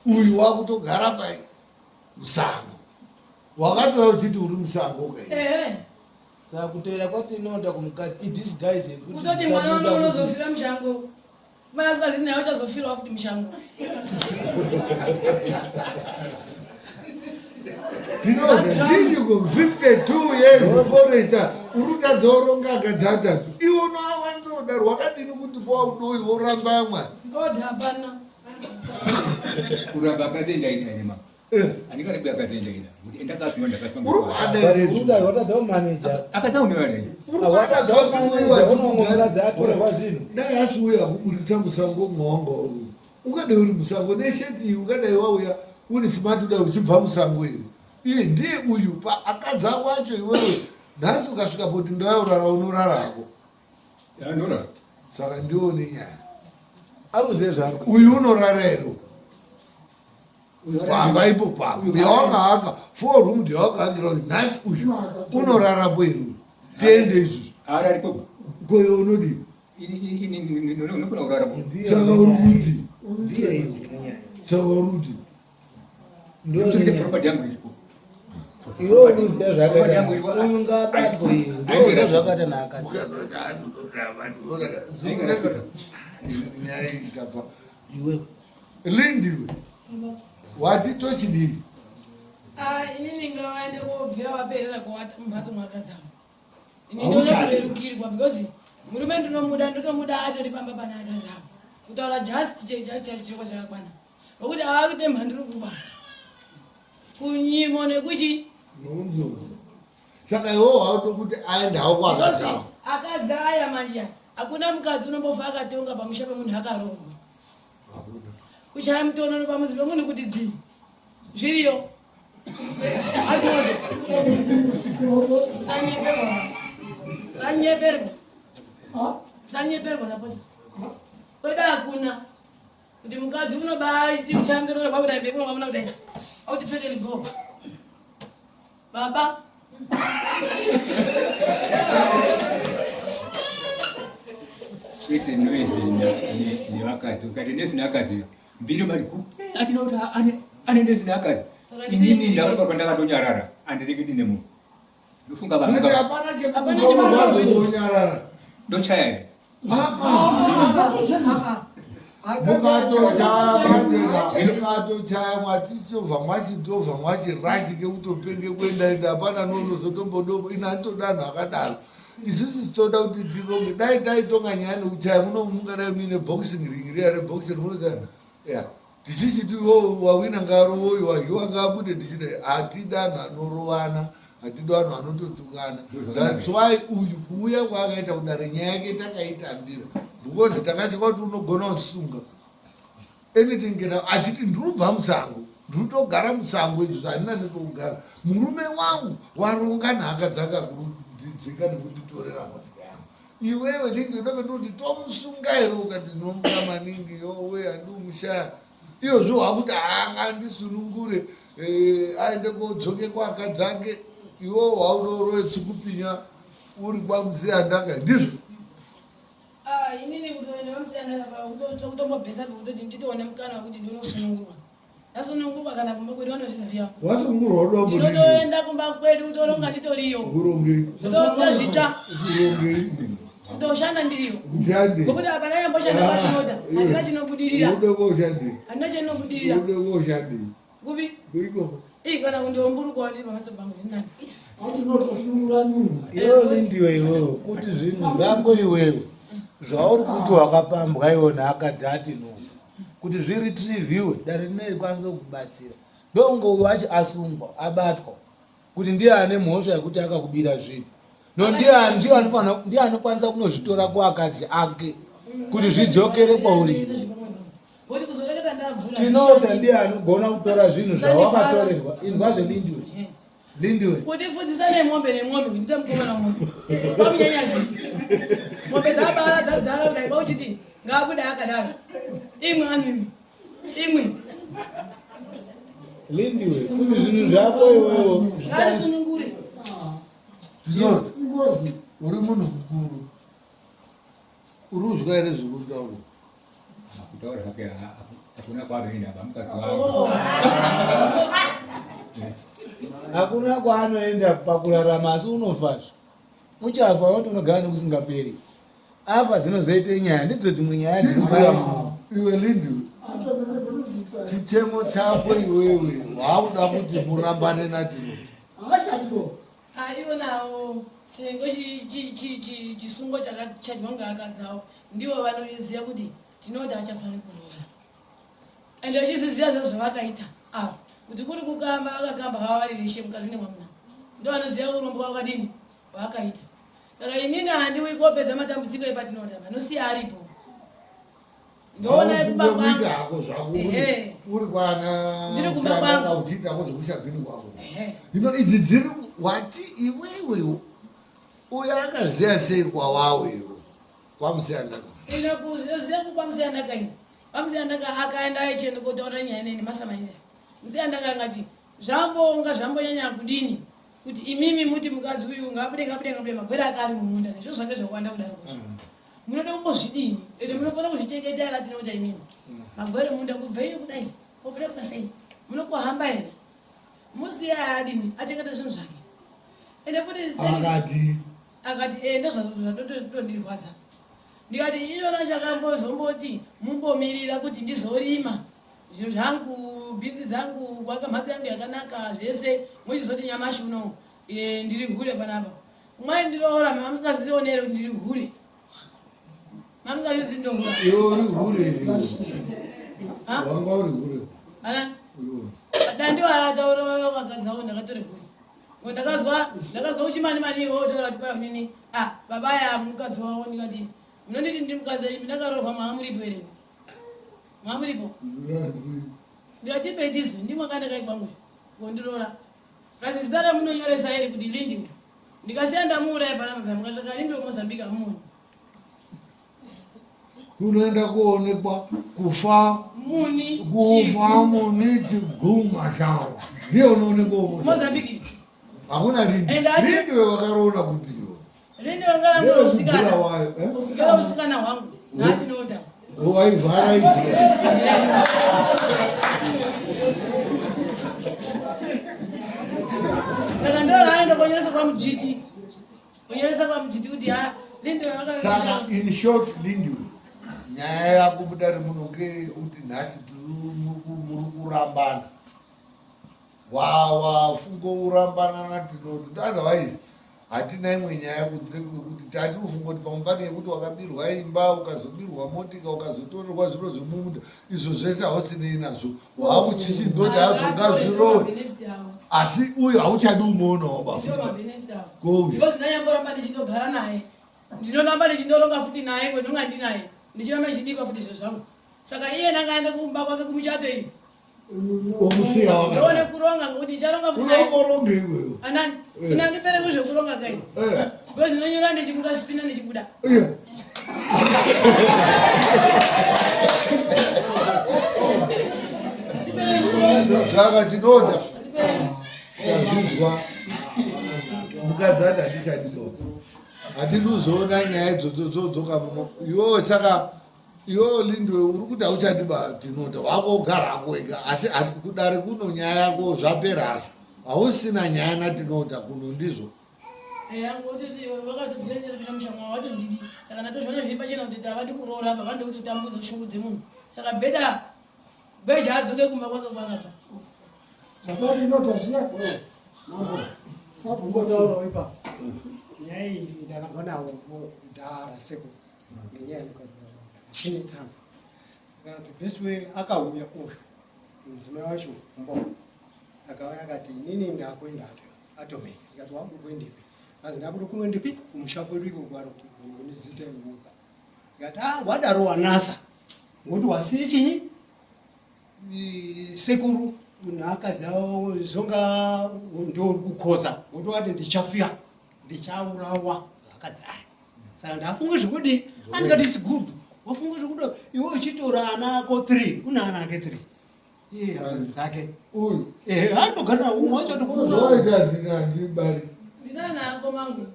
uyu wakutogara pai musango wakatova uchiti uri musango kai saka kutoera kwatinoda kumukati this guys kutoti mwana uno unozofira mushango mana sikazi naye uchazofirawo kuti mushango tinoti chinyuko 52 years forester uri kutadzoronga akadzatatu iwo unoawanzoda rwakadini kuti paudoyi woramba amwani ngodi hapana kuramba akazendainanema andikanibuya akazendaina kuti endakazviwa watadzawo manager akatsauniwanai unomuradzi atorerwa zvinhu dai asiuya kuburitsa musango mwawanga uri ukadai uri musango nesheti iyi ukadai wauya uri smart udai uchibva musango iri iye ndiye uyu akadza kwacho iwewe nhasi ukasvika poti ndoyaurara unorarako andora saka ndione nyaya aruzive zvako uyu unorara ero pamba ipo pako yawangahanga 4 room yawakahangira nhasi uyu unorarapo iri tiende izvozvo araripo koyo unodii unokona kuraramo saka uri kuti ndiye ivo saka uri kuti property yangu iripo iwo unoziva zvakaita uyu ngabatwe iyi ndoza zvakaita naakadzi nyaya itapa iwe lindiwe wati tochidii inini ngawaende kobvira waperera kwawata mumhatso mwakadzamo ini ndonokurerukirwa because murume ndinomuda ndotomuda atori pamba pana akadzamo kutaura just cheko chakakwana nokuti avakuite mhandiri kubata kunyimo nekuchi nonzo saka iwo hauto kuti aendawo kwakadzamo akadzi aya manje hakuna mukadzi unombofa akatonga pamusha pemunhu akarongwa kuchaya mutonono pamuzi pemunhu kuti dzi zviriyo sanyeperwa napoti kweda hakuna kuti mukadzi unobaiti uchangerora pakuda mbeko mwamuna kudai auti pekeli go baba kwete noise nevakadzi ukati nesina akadzi mbiri mariku atinoti ane nesina akadzi inini ndakapa pandakatonyarara andirekedi nemunhu ndofunga kuti hapana chekuonyarara ndochaya ere mukatochaya mwatichobva mwachitobva mwachirashi kekutopenge kuendaenda hapana nonozotombodopo ina nditodanhu akadaro isusu toda kuti tironge dai taitonga nyaya nekuchaya mungadai muine boxing ring riya reboxing munozana ya tichichiti wawina ngarowoyo wahiwa ngaabude tichidai hatidanhu anorovana hatidi vanhu vanototungana thats why uyu kuuya kwaakaita kudare nyaya yake takaitambira because takasika kuti unogona kusunga anything kena achiti ndirubva musango ndirutogara musango izvo zvanina nekugara murume wangu waronga nhaka dzakakudzika nekutitorera motika yangu iwewe linge ndoke ndoti tomusunga here ukati ndinomuda maningi yowe handimushaya iyozvo wakuti haanga ndisunungure aende kodzoke kwakadzake iwo waunorowe tsikupinya uri kwamusiyandanga ndizvo inini kutoenda vamusiyanakutombobhesa pekutoti nditoone mukana wekuti ndinosunungurwa ndasunungurwa kana kumba kwedu vanozviziva wasungurwa udombo ndinotoenda kumba kwedu kutoronga nditoriyo urongei ndozvita urongei kutoshanda ndiriyo ushande ngokuti hapana yamboshanda patinoda handina chinobudirira ude koshande handina chinobudirira ude koshande kupi kuiko kana kundiomburukwa ndiri pamhatso pangu ndinani atinotofunura munhu iwewe lindiwe iwewe kuti zvinhu zvako iwewe zvauri kuti wakapambwa iwo neakadzi atinova kuti zviretrieviwe dare rinei rikwanise kubatsira ndonge uyu achi asungwa abatwa kuti ndiye ane mhosva yekuti akakubira zvinhu ndiye anokwanisa kunozvitora kuakadzi ake kuti zvidzokere kwauri tinoda ndiye anogona kutora zvinhu zvawakatorerwa inzwa zvelindiwe Lindiwe. Kuti fudzisane ng'ombe neng'ombe kuti nditamukoma ng'ombe. Pamunyanyazi. Ng'ombe dzabara dzadzara kudai kwauchiti ngabuda akadaro. Imwe animi. Imwe. Lindiwe. Kuti zvinhu zvako iwewo. Ari sunungure. Ngozi uri munhu mukuru. Uruzwa ere zviri kutaura? Kutaura hake hakuna kwaanoenda mukadzi wangu. Hakuna kwaanoenda pakurarama asi unofazve. Uchafa wati unogara nekusingaperi. Afa dzinozoite nyaya ndidzo dzimwe nyaya dzinobuda munhu. Iwe Lindiwe. Chichemo chako iwewe wakuda kuti murambane natino. Ionawo sengo chisungo chakachadwa ngaakadzawo ndivo vanoziva kuti tinoda achafanira kuroora. Ende vachiziziva zvazvo zvavakaita avo kuti kuri kukamba vakakamba hava vari veshe mukadzi nemwamuna ndo vanoziva urombo hwakadini hwaakaita. Saka inini handiwi kopedza matambudziko epatinoda vanosiya aripo. Ndoona kumba kwangu hako zvako uri kwana uchiita kozvokushabhini kwako. Hino idzi dziri wati iwewe uyo akaziya sei kwawawo iwe kwamusiyanaka? Ina kuziya kwamusiyanaka ini. Kwamusiyanaka akaenda achienda kotaura nyaya neni masamanyisa. Musiyanaka angati zvambonyanya kudini kuti imimi muti mukadzi uyu ngabude magwera akari mumunda nezvo zvange zvakwanda kudaro. Munoda kumbozvidini ende munokona kuzvichengetera tinota imimi magwere munda kubva iyo kudai obvira pasei munokuhamba here musiya adini achengeta zvinhu zvake ende futi akati ndozvatotondirwadza ndikati iyona chakambozomboti mumbomirira kuti ndizorima zvinhu zvangu bhinzi dzangu kwaka mhatso yangu yakanaka zvese muchizoti nyamashi uno ndiri hure panapa mwai ndiroora mamusingazionere kuti ndiri hure. Uri hure wanga uri hure dandi wataurayo kagadzao ndakatore hure ndakazwa uchimani maniwo otaura kuti kwai nini babaya mukadzi wawo ndikati munonditi ndi mukadzi ndakarohwa maamuripo ere maamuripo ndikati pedizwe ndimwakandakai kwangu kondiroora kasi zita ramunonyoresa ere kuti Lindiwe ndikasiya ndamuuraya panapa mukasvaka Lindiwe Mozambique amuoni kunoenda kuonekwa kufa muni chiguma chawo ndiyo unoonekwa Mozambique. Hakuna Lindiwe wakaroona kupiwa. Lindiwe wakaroona usikana. Usikana usikana wangu. Nati noda. Waivhara izvi. Saka ndo raenda konyeresa kwa mjiti. Konyeresa kwa mjiti kuti Lindiwe wakaroona. Saka in short Lindiwe nyaya yakubuda rimunoke kuti nhasi muri kurambana wafungo urambana natinoti otherwise hatina imwe nyaya kuti tati ufunga kuti pamungano yekuti wakabirwa imba ukazobirwa motika ukazotorerwa zviro zvemumunda izvo zvese hausinei nazvo wakuchisindoti hazonga zvirove asi uyu hauchadi umuonawo bafuzinanyamboramba ndichindogara naye ndinoramba ndichindoronga futi naye kwendonga ndinaye ndichiramba ndichibikwa futi izvo zvangu saka iye nangaende kumba kwake kumuchato iyo ndone kuronga ngokuti ndicharonga futi iwewe anani ina ndipere kuzvekuronga kai ndozvinonyora ndichimuka sipina ndichibuda saka tinoda tazvizwa mukadzi ati handishadiso hatinuzoona nyaya idzodzoka iwewe saka iwewe Lindiwe uri kuti hauchadiba tinoda wako ugara hako wega asi kudare kuno nyaya yako zvapera hazvo hausina nyaya natinoda kuno ndizvo ngotiti vakatobvirenjera pina mushamwa watondidi saka natozvona zviri pachena kuti havadi kuroora apa vande kutotambudza shungu dzemunhu saka bhedha beja adzoke kumba kwake kwakabva zvatinota zviya sabumbotaurawo ipa nyaya iyi ndakabva nawo kudhara seko ngenyaya chine tsamba saka the best way akauya uyu mudzimai wacho mbo akauya akati inini ndakwenda atomei ikati wangu kwendipi azi ndakuda kumwendipi kumusha kwedu iko kwaro nezita imuka ikati wadaro wanasa ngokuti wasiye chinyi sekuru nhaka dzavo zonga ndori kukhoza wotowati ndichafiya ndichaurawa zvakadzi aya saka ndafunga zvekudi andikati its good wafunga zvekuda iwe uchitora ana ako 3 una ana ake 3 iye hazvinhu dzake uyu andogara umwe wacho zoita ndinandibari ndinanako mangu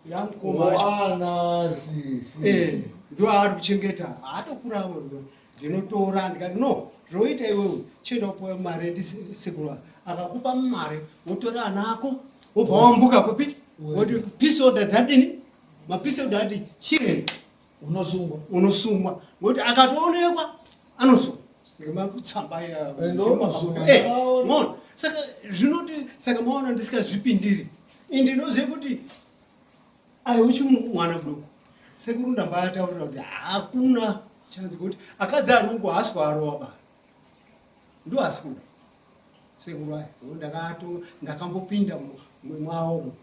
yangukomaana sisi ndo ari kuchengeta haatokuravo ndinotora ndikati no zvoita iwewe chienda kupuwa mari ndisekuru akakupa mari wotora ana ako wobva wambuka kupi woti pisoda dzadini mapisoda ati chireni unosungwa ngoti akatoonekwa anosungwa ngematsamba yaona saka zvinoti saka maona ndisikazvipindiri indinozive kuti aiuchi mwana mudoko sekuru ndambayataurira kuti hakuna chanzi kuti akadzi ari uko haasi kuarova baba ndo haasi kuda sekuru aya ndakambopinda mwawo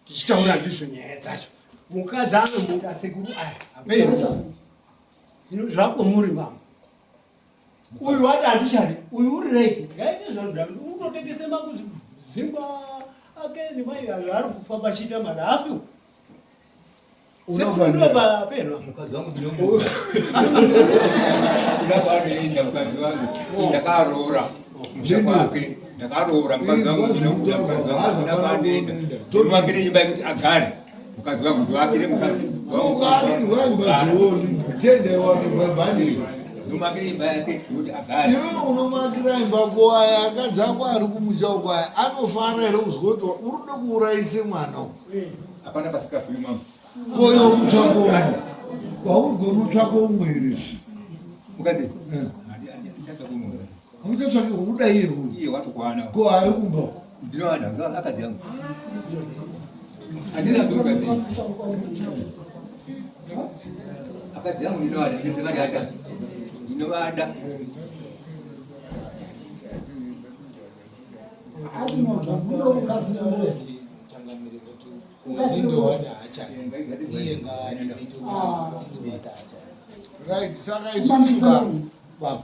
tichitaura ndizvo nyaya dzacho mukadzi anomuda sekuru aya apedza ino zvakomuri mama uyu wati handichari uyu uri reki ngaite zvanoda unotengese makuzimba ake nemai ari kufamba achiita marafi unovapenwa mukadzi wangu ndakatoenda mukadzi wangu ndakaroora musha kwake ndakaroora mukadzi wangu ndinokuda mukadzi wangu ndakatoenda ndinomakire nyumba yekuti agare mukadzi wangu ndoakire mukadzi ndomakire imba yake kuti agare iwe unomakira imba kwaya akadzi ako ari kumusha kwaya anofara here kuzwa kuti uri kuda kuurayise mwana hapana pasikafui mama koyo mutsvako waurigona utsvako umwe here mukadzi hauchatsvaki udaiye iye watokwana ko ari kumba ndinoada akadzi yangu andinazokadzi akadzi yangu ndinoada ndisevadata ndinovada right saka isuka baba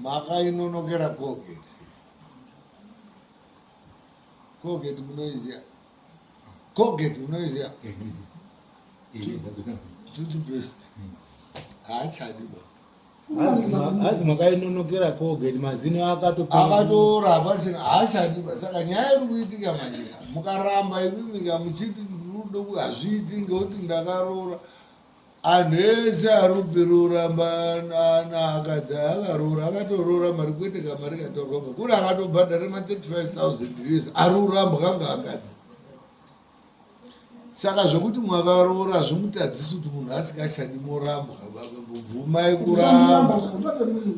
mhaka inonokera Colgate munoiziya Colgate munoiziya toothpaste haachadiba hazi makainonokera Colgate mazino akatora pasina haachadiba saka nyaya iri kuitika manje mukaramba ivimika muchiti rudo hazviiti ngekuti ndakaroora anhu ese aruberoramba naakadzi akaroora akatoroora mari kwete kamari katorwamba kuri akatobhadhara ma35,000 years aruramba kanga akadzi saka zvokuti mwakaroora zvomutadzisi kuti munhu asikashandi moramba bvumai kuramba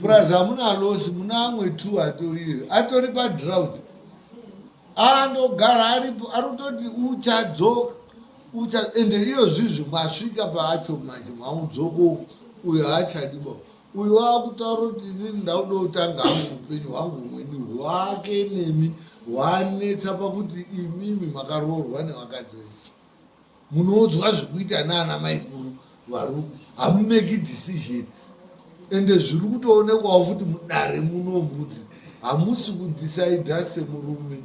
plus hamuna losi muna amwe 2 atori padrought andogara aripo arutoti uchadzoka ende iyo zvizvi mwasvika paacho manje mwamudzoko uyo haachadiba uyo wakutaura kuti inini ndauda kutanga hangu upenyu hwangu humweni hwake nemi hwanetsa pakuti imimi makaroorwa nevakadzi munodzwa zvekuita naana maikuru varume hamumeki decision ende zviri kutoonekwawo futi mudare munomuti hamusi kudisaidha semurume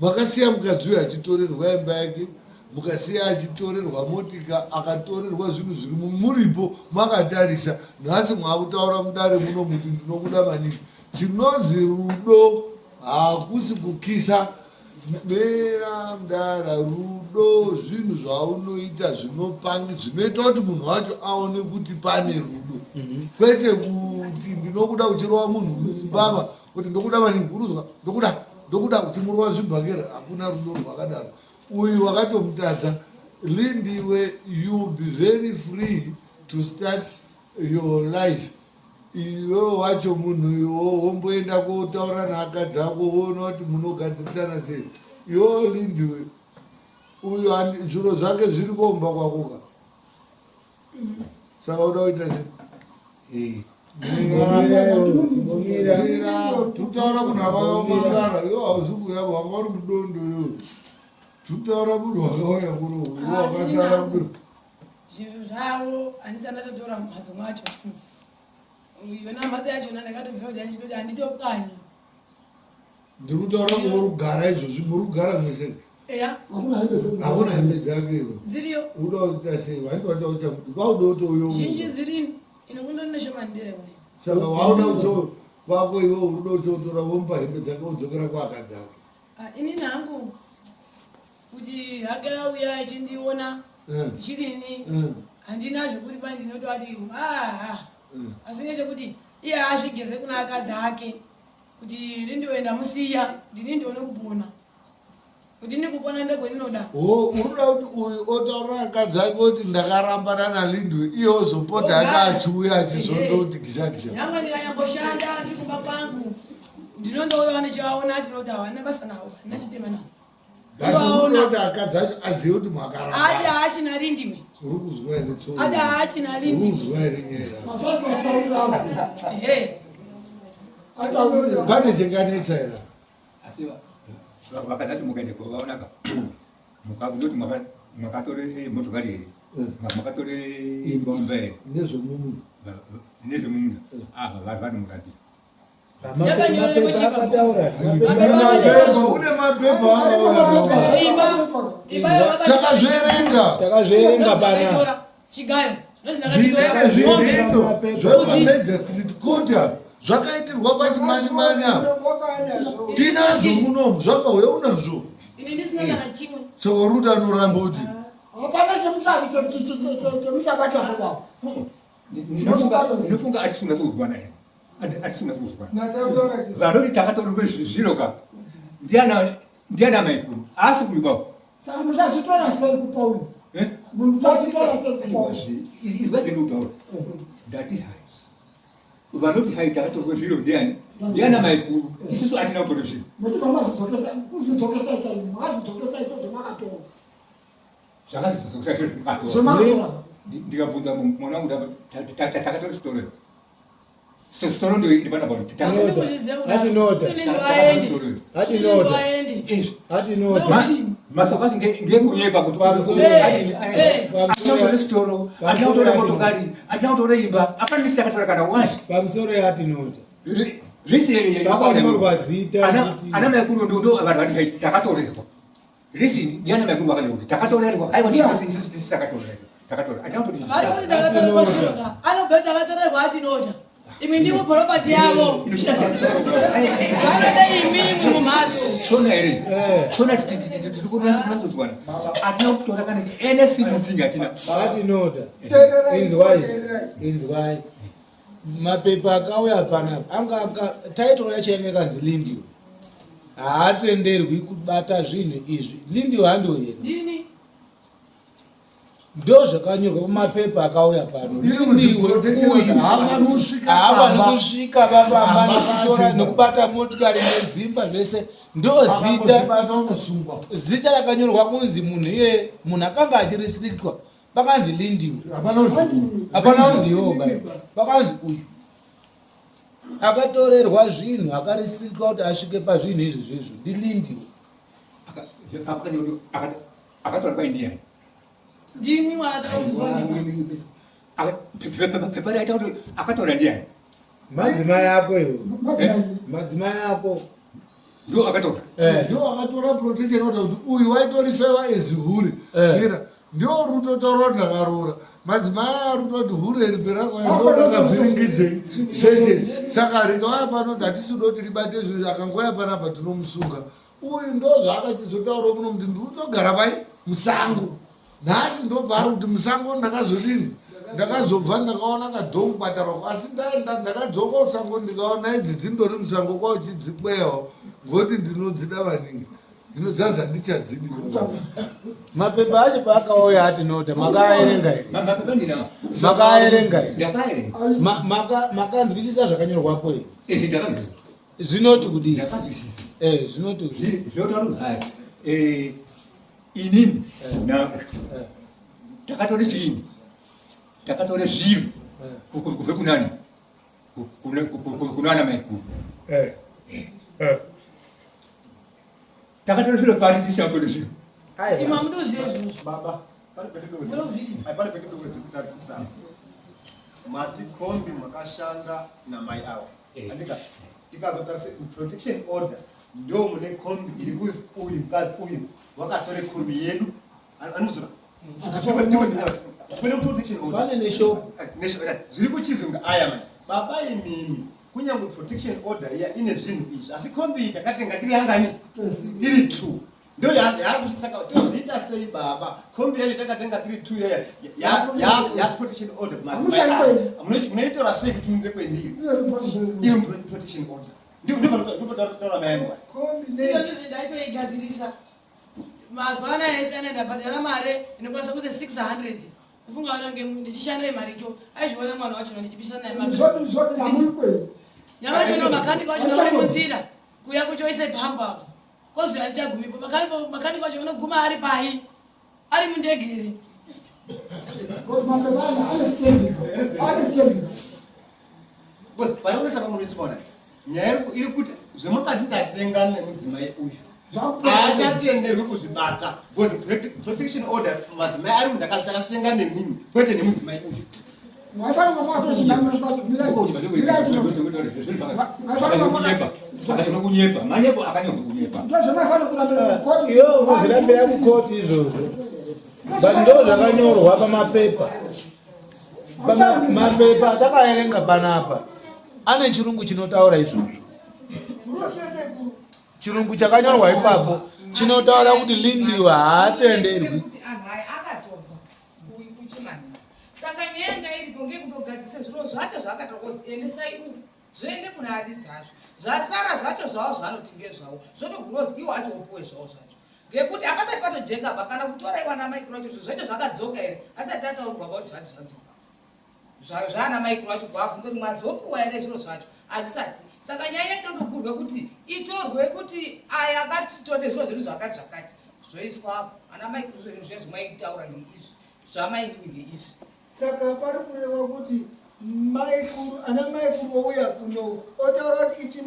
makasiya mukadzi uyo achitorerwa imba yake mukasiya achitorerwa motika akatorerwa zvinhu zviri muripo makatarisa nhasi mwakutaura mudare muno muti ndinokuda maningi chinonzi rudo hakusi kukisa mera mudara rudo zvinhu zvaunoita zvinoita kuti munhu wacho aone kuti pane rudo kwete kuti ndinokuda uchirova munhu mbava kuti ndokuda maningi uruzwa ndokuda uchimurova zvibhakera hakuna rudo rwakadaro uyu wakatomutadza lindiwe you be very free to start your life iwe wacho munhu iwo womboenda kotaura neakadzi ako woona kuti munogadzirisana sei iwo lindiwe uyu zviro zvake zviri komba kwakoka saka uda kuita sei tutaura munhu akayomangara iwo hauzi kuya wanga uri mudondo iwo tutaura munhu wakauya kuno wakasara kuri zvinhu zvavo handisati ndatotora mumhatso mwacho yona mhatso yachona ndakatobvira kuti handichitoti handitokanya ndiri kutaura kuti muri kugara izvozvi muri kugara mwese eya hakuna hembe dzake dziriyo uda kuita sei waitoata vauda kuti uyo zhinji dzirini ino kundori neshomandire kune saka wauda kuti vako iwe uruda kutotora vomupa hembe dzake wodzokera kuakadzi ake inini hangu kuti hake auya achindiona chidini handina zvekuti pai ndinotovati asi ngechekuti iye azvigeze kuna akadzi ake kuti rindiwenda musiya ndini ndione kupona kuti ndikupona ndekweninoda uruda kuti uyu otaura akadzi ake kuti ndakarambana nalindiwe iye ozopota ake achiuya achizondoti gisagisa nyangwe ndikanyamboshanda ndiri kumba kwangu ndinondouya nechivaona atinoti hawana basa nawo handina chitema nawo kuti akadzi acho azive kuti mwakaramba ati haachina rindiwe uri kuzwa here tso ati haachina uri rindiwe kuzwa here nyera ehe pane chinganetsa here asi vakadati mukaende kwavaonaka mukandoti mwakatore motokari here mwakatore imba here nezvomumuna nezvemumuna vanhu mukati akataura une mapepa takazveerenga pana chigayo zvinenge zvirindo zvepamedza street court zvakaitirwa pachimani apa tinazvo munomu zvakauya unazvo ini ndisina kana chimwe saka ruti anoramba kuti hapana chemusabata ndinofunga atisingasozwana here atisingasozwana vanoti takatorwe zviro ka ndiana maikuru asi kuibao saka musachitora sei kupauyu musachitora sei kupauyu izvadendotaura ndati hai vanoti hai takatorwe zviro ndiana maikuru isusu atina kutora zviro mutikamazodzokesa itodzo makatora zvakazozokusaizvakatora ndikabvunza mwanangu takatora sitoro sitoro ndio iri pana bauti atinota masokasi ngekunyepa kuti atinautora sitoro atinautora motokari atinautora imba apana ndisi takatora kana washi pamusoro yatinota lisinyakanyorwa zita ana maikuru ndo vanhu vati takatorerwa lisini ndiana maikuru vakanyorwa kuti takatorerwa aiwa ndisi takatorerwa takatora atinautora vari kuti takatorerwa zviroka anobva takatorerwa atinota imi ndivo purobati yavo vanode imimi mumhatso shona here shona tirikunasozwana atina kutora kana anything atina atinota inzwai mapepa akauya panapa anga taitoro yacho yange kanzi lindiwe haatenderwi kubata zvinhu izvi lindiwe handoyena dini ndo zvakanyorwa mumapepa akauya pano havanosvika vavamba nekutora nokubata motikari nedzimba zvese ndo zita rakanyorwa kunzi munhu iye munhu akanga achirestriktwa pakanzi lindiwe hapana unzi yoga pakanzi uyu akatorerwa zvinhu akarestriktwa kuti asvike pazvinhu izvi zvezvo ndilindiwe akatora kwaindiani ndini mwana takauzonima pepa raita kuti akatora ndiani madzimai ako iwo madzimai ako ndo akatora ndo akatora protection order kuti uyu waitorifewa as huri ira ndio rutotaura kuti ndakarora madzimai arutoti huri riperakayandodakavhiringidze shete saka rikauya pano ndatisudoti ribate zvinhu akangoya panapa tinomusunga uyu ndo zvaakachizotaura muno kuti ndiri kutogara pai musango nhasi ndobva ari kuti musango ndakazodini ndakazobva ndakaona kadhongu batarwa asi ndaenda ndakadzoka usango ndikaona idzi dzindori musango kwauchidzikweyawo ngoti ndinodzida maningi ndinodzaza ndichadzidi mapepa acho paakauya atinota makaerenga here makaerenga here makanzwisisa zvakanyorwapo here zvinoti kudii zvinoti inini takatore chiini takatore zviro kubve kunani kunana maikuru takatore zviro pati tisatore zviro ima muduziye izvozvo baba Hapana pekee kutarisisa. Mati kombi makashanda na mai awo. Andika tikazotarise protection order ndio mune kombi ilikuzi uyu kazi uyu wakatore kombi yedu anuzura. Tupende protection order. Bane nesho Ziri kuchizunga aya manje. Baba imini kunyango protection order ya ine zvinhu izvi asi kombi takatenga tiri hangani tiri 2 ndio yakusisaka toziita sei baba kombi yacho takatenga tiri 2 ya protection order munoitora sei kuti unze kwendiri iri protection order ndipo taura maemwa iyo zvindaitoigadzirisa mazuva anaya ese anaenda bhadhara mare inokwanisa kuti 600 ufunga vanange ndichishanda imari icho aizviona mwana wacho ndichipisa naye nyamachono makanika wacho nauri munzira kuya kuchoise pambo apo kozi achagumipo makanika wacho unoguma ari pai ari mundegere panoonesa pamunochibona nyaya iri kuti zvemukati tatenga nemudzimai uyu achatenderwi kuzvibata because protection order madzimai ari munhu takazvitenga nemini kwete nemudzimai uyu kunyepa manyepo akanyorwa kunyepa iyo unozvirambira kukoti izvozvo but ndo zvakanyorwa pamapepa mapepa atakaerenga panapa ane chirungu chinotaura izvozvo chirungu chakanyorwa ipapo chinotaura kuti lindiwa haatenderwi saka nyaya iripo ngekutogadzisa zviro zvacho zvakatokoziendesai uku zvoende kuna hadi dzazvo zvasara zvacho zvavo zvanotinge zvavo zvotogurozwi iwo acho opuwe zvavo zvacho ngekuti apasati patojekaba kana kutoraiwa namaikuru acho zvacho zvakadzoka here asati ataurwa kuti zvati zvadzoka zvana maikuru acho kuabvunza kuti mwadzopuwa here zviro zvacho hazvisati saka nyaya idodogurwe kuti itorwe kuti aya akatitode zviro zvedu zvakati zvakati zvoiswapo ana maikuru zvezvinhu zvezvimwaitaura ngeizvi zvamainini ngeizvi saka pari kureva kuti ana maikuru ouya kuno otaura kuti ichi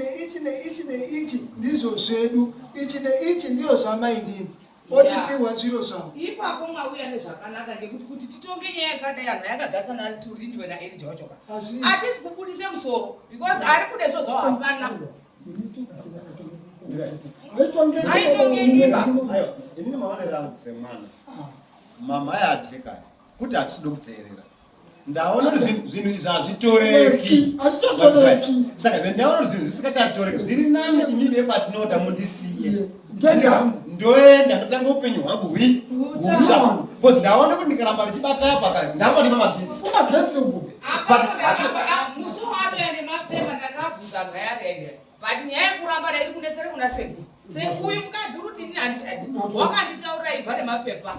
neichi ndizvo zvedu ichi neichi ndiyo zvamaindini otipiwa zviro zvavo ipapo mwauya nezvakanaka ngekuti kuti titonge nyaya yakadai anhu yakagarisana ari turindwe naerija wachoka hatisi kubudise musoro because ari kude zvo zvavo hapana aitongenyiba inini maonero angu semwana mamai ajeka kuti hatisidi kuteerera ndaona kuti zvinhu izvi hazvitoreki saka ndaona kuti zvinhu zvisikatatoreki zviri nani inini nepatinoda mundisiye ndoenda ndotanga upenyu hwangu hutsva bcause ndaona kuti ndikaramba ndichibata apa ndamba ndina magetsi musi watoya nemapepa ndakabvunza nhayaryaira but nyaya yekuramba dairi kundesere kuna sekuru sekuyu mukadzi uri kuti inini handichadi wakanditaurira ibva nemapepa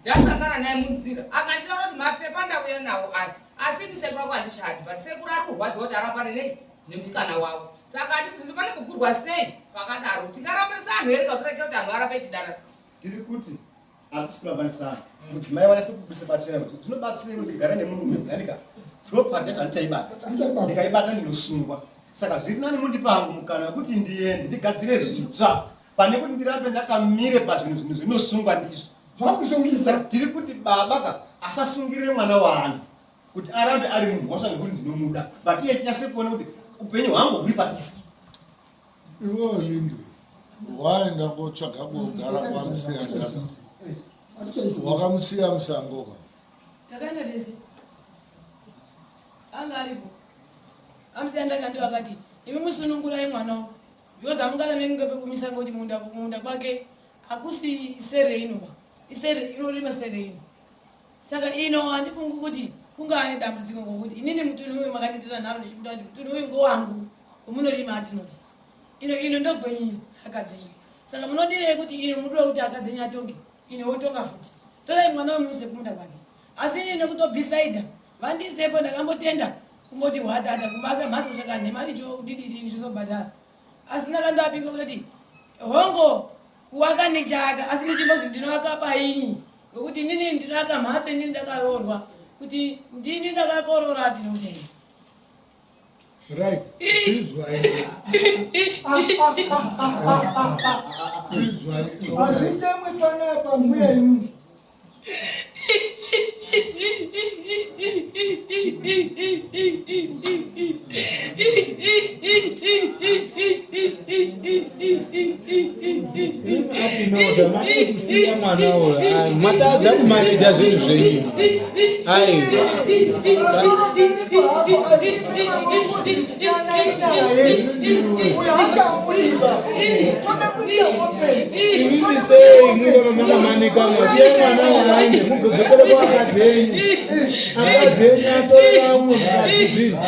ndasangana naye munzira akanditaura kuti mapepa ndauya nawo aya asi ndisekuru wako handichadi but sekuru ari kurwadza kuti arambane nei nemusikana wavo saka handizvizvi pane kugurwa sei pakadaro tikarambirisa anhu here kautirekera kuti anhu aramba echidana tiri kuti hatisi kurambanisana mudzimai wanase kubudisa bachena kuti zvinobatsirei kuti ndigare nemurume andika propati yacho handitaibata ndikaibata ndinosungwa saka zviri nani mundipa hangu mukana wekuti ndiende ndigadzire zvitsva pane kuti ndirambe ndakamire pazvinhu zvinosungwa ndizvo zvakusungisa tiri kuti baba asasungirire mwana waanhu kuti arambe ari mumhosva nekuti ndinomuda but iye tinyase kuona kuti upenyu hwangu huri paisi iwewo lindwe waenda kotsvaga kugara kwamusiya ndaka wakamusiya musangoka takaenda desi anga aripo amusiya ndaka ndo akati imi musunungurai mwanawo because amungana menginge pekumisa ngoti munda kwake hakusi sere inoba isere inorima sere ino saka ino handifungi kuti kungane dambudziko ngokuti inini mutuni uyu makanditira nharo ndichikuta kuti mutuni uyu ngowangu wamunorima atinoti ino ndogwenyiro akadzenyu saka munodirei kuti ino mudiwe kuti akadzenyu atonge ino wotonga futi torai mwana wemumuse kumunda kwake asi ini nekutobhisaidha vandisepo ndakambotenda kumboti hwadhadha kubaka mhatso saka nemari chodididini chozobhadhara asi ndakandapika kuti hongo kuwaka nechaka asi ndichimbozi ndinoaka paini ngokuti inini ndinoaka mhatso inini ndakaroorwa kuti ndini ndakakorora tinotei right azvitemwe panapa mbuya yungu Atinoda matikusiya mwana uyo matadza kumaneja zvinhu zvenyu aiwa imimi sei mungova makamanika mwasiya mwana waende mugodzokere kwakadzi enyu akadzi enyu atore vamwe mukadzi zvinhu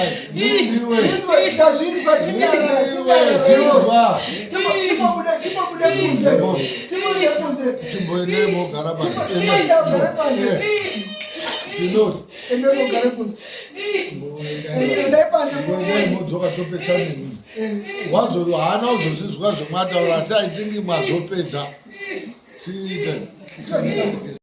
chimboenemogara modzoka topesana hana uzozvizwa zvomataura asi aitingi mwazopedza tiite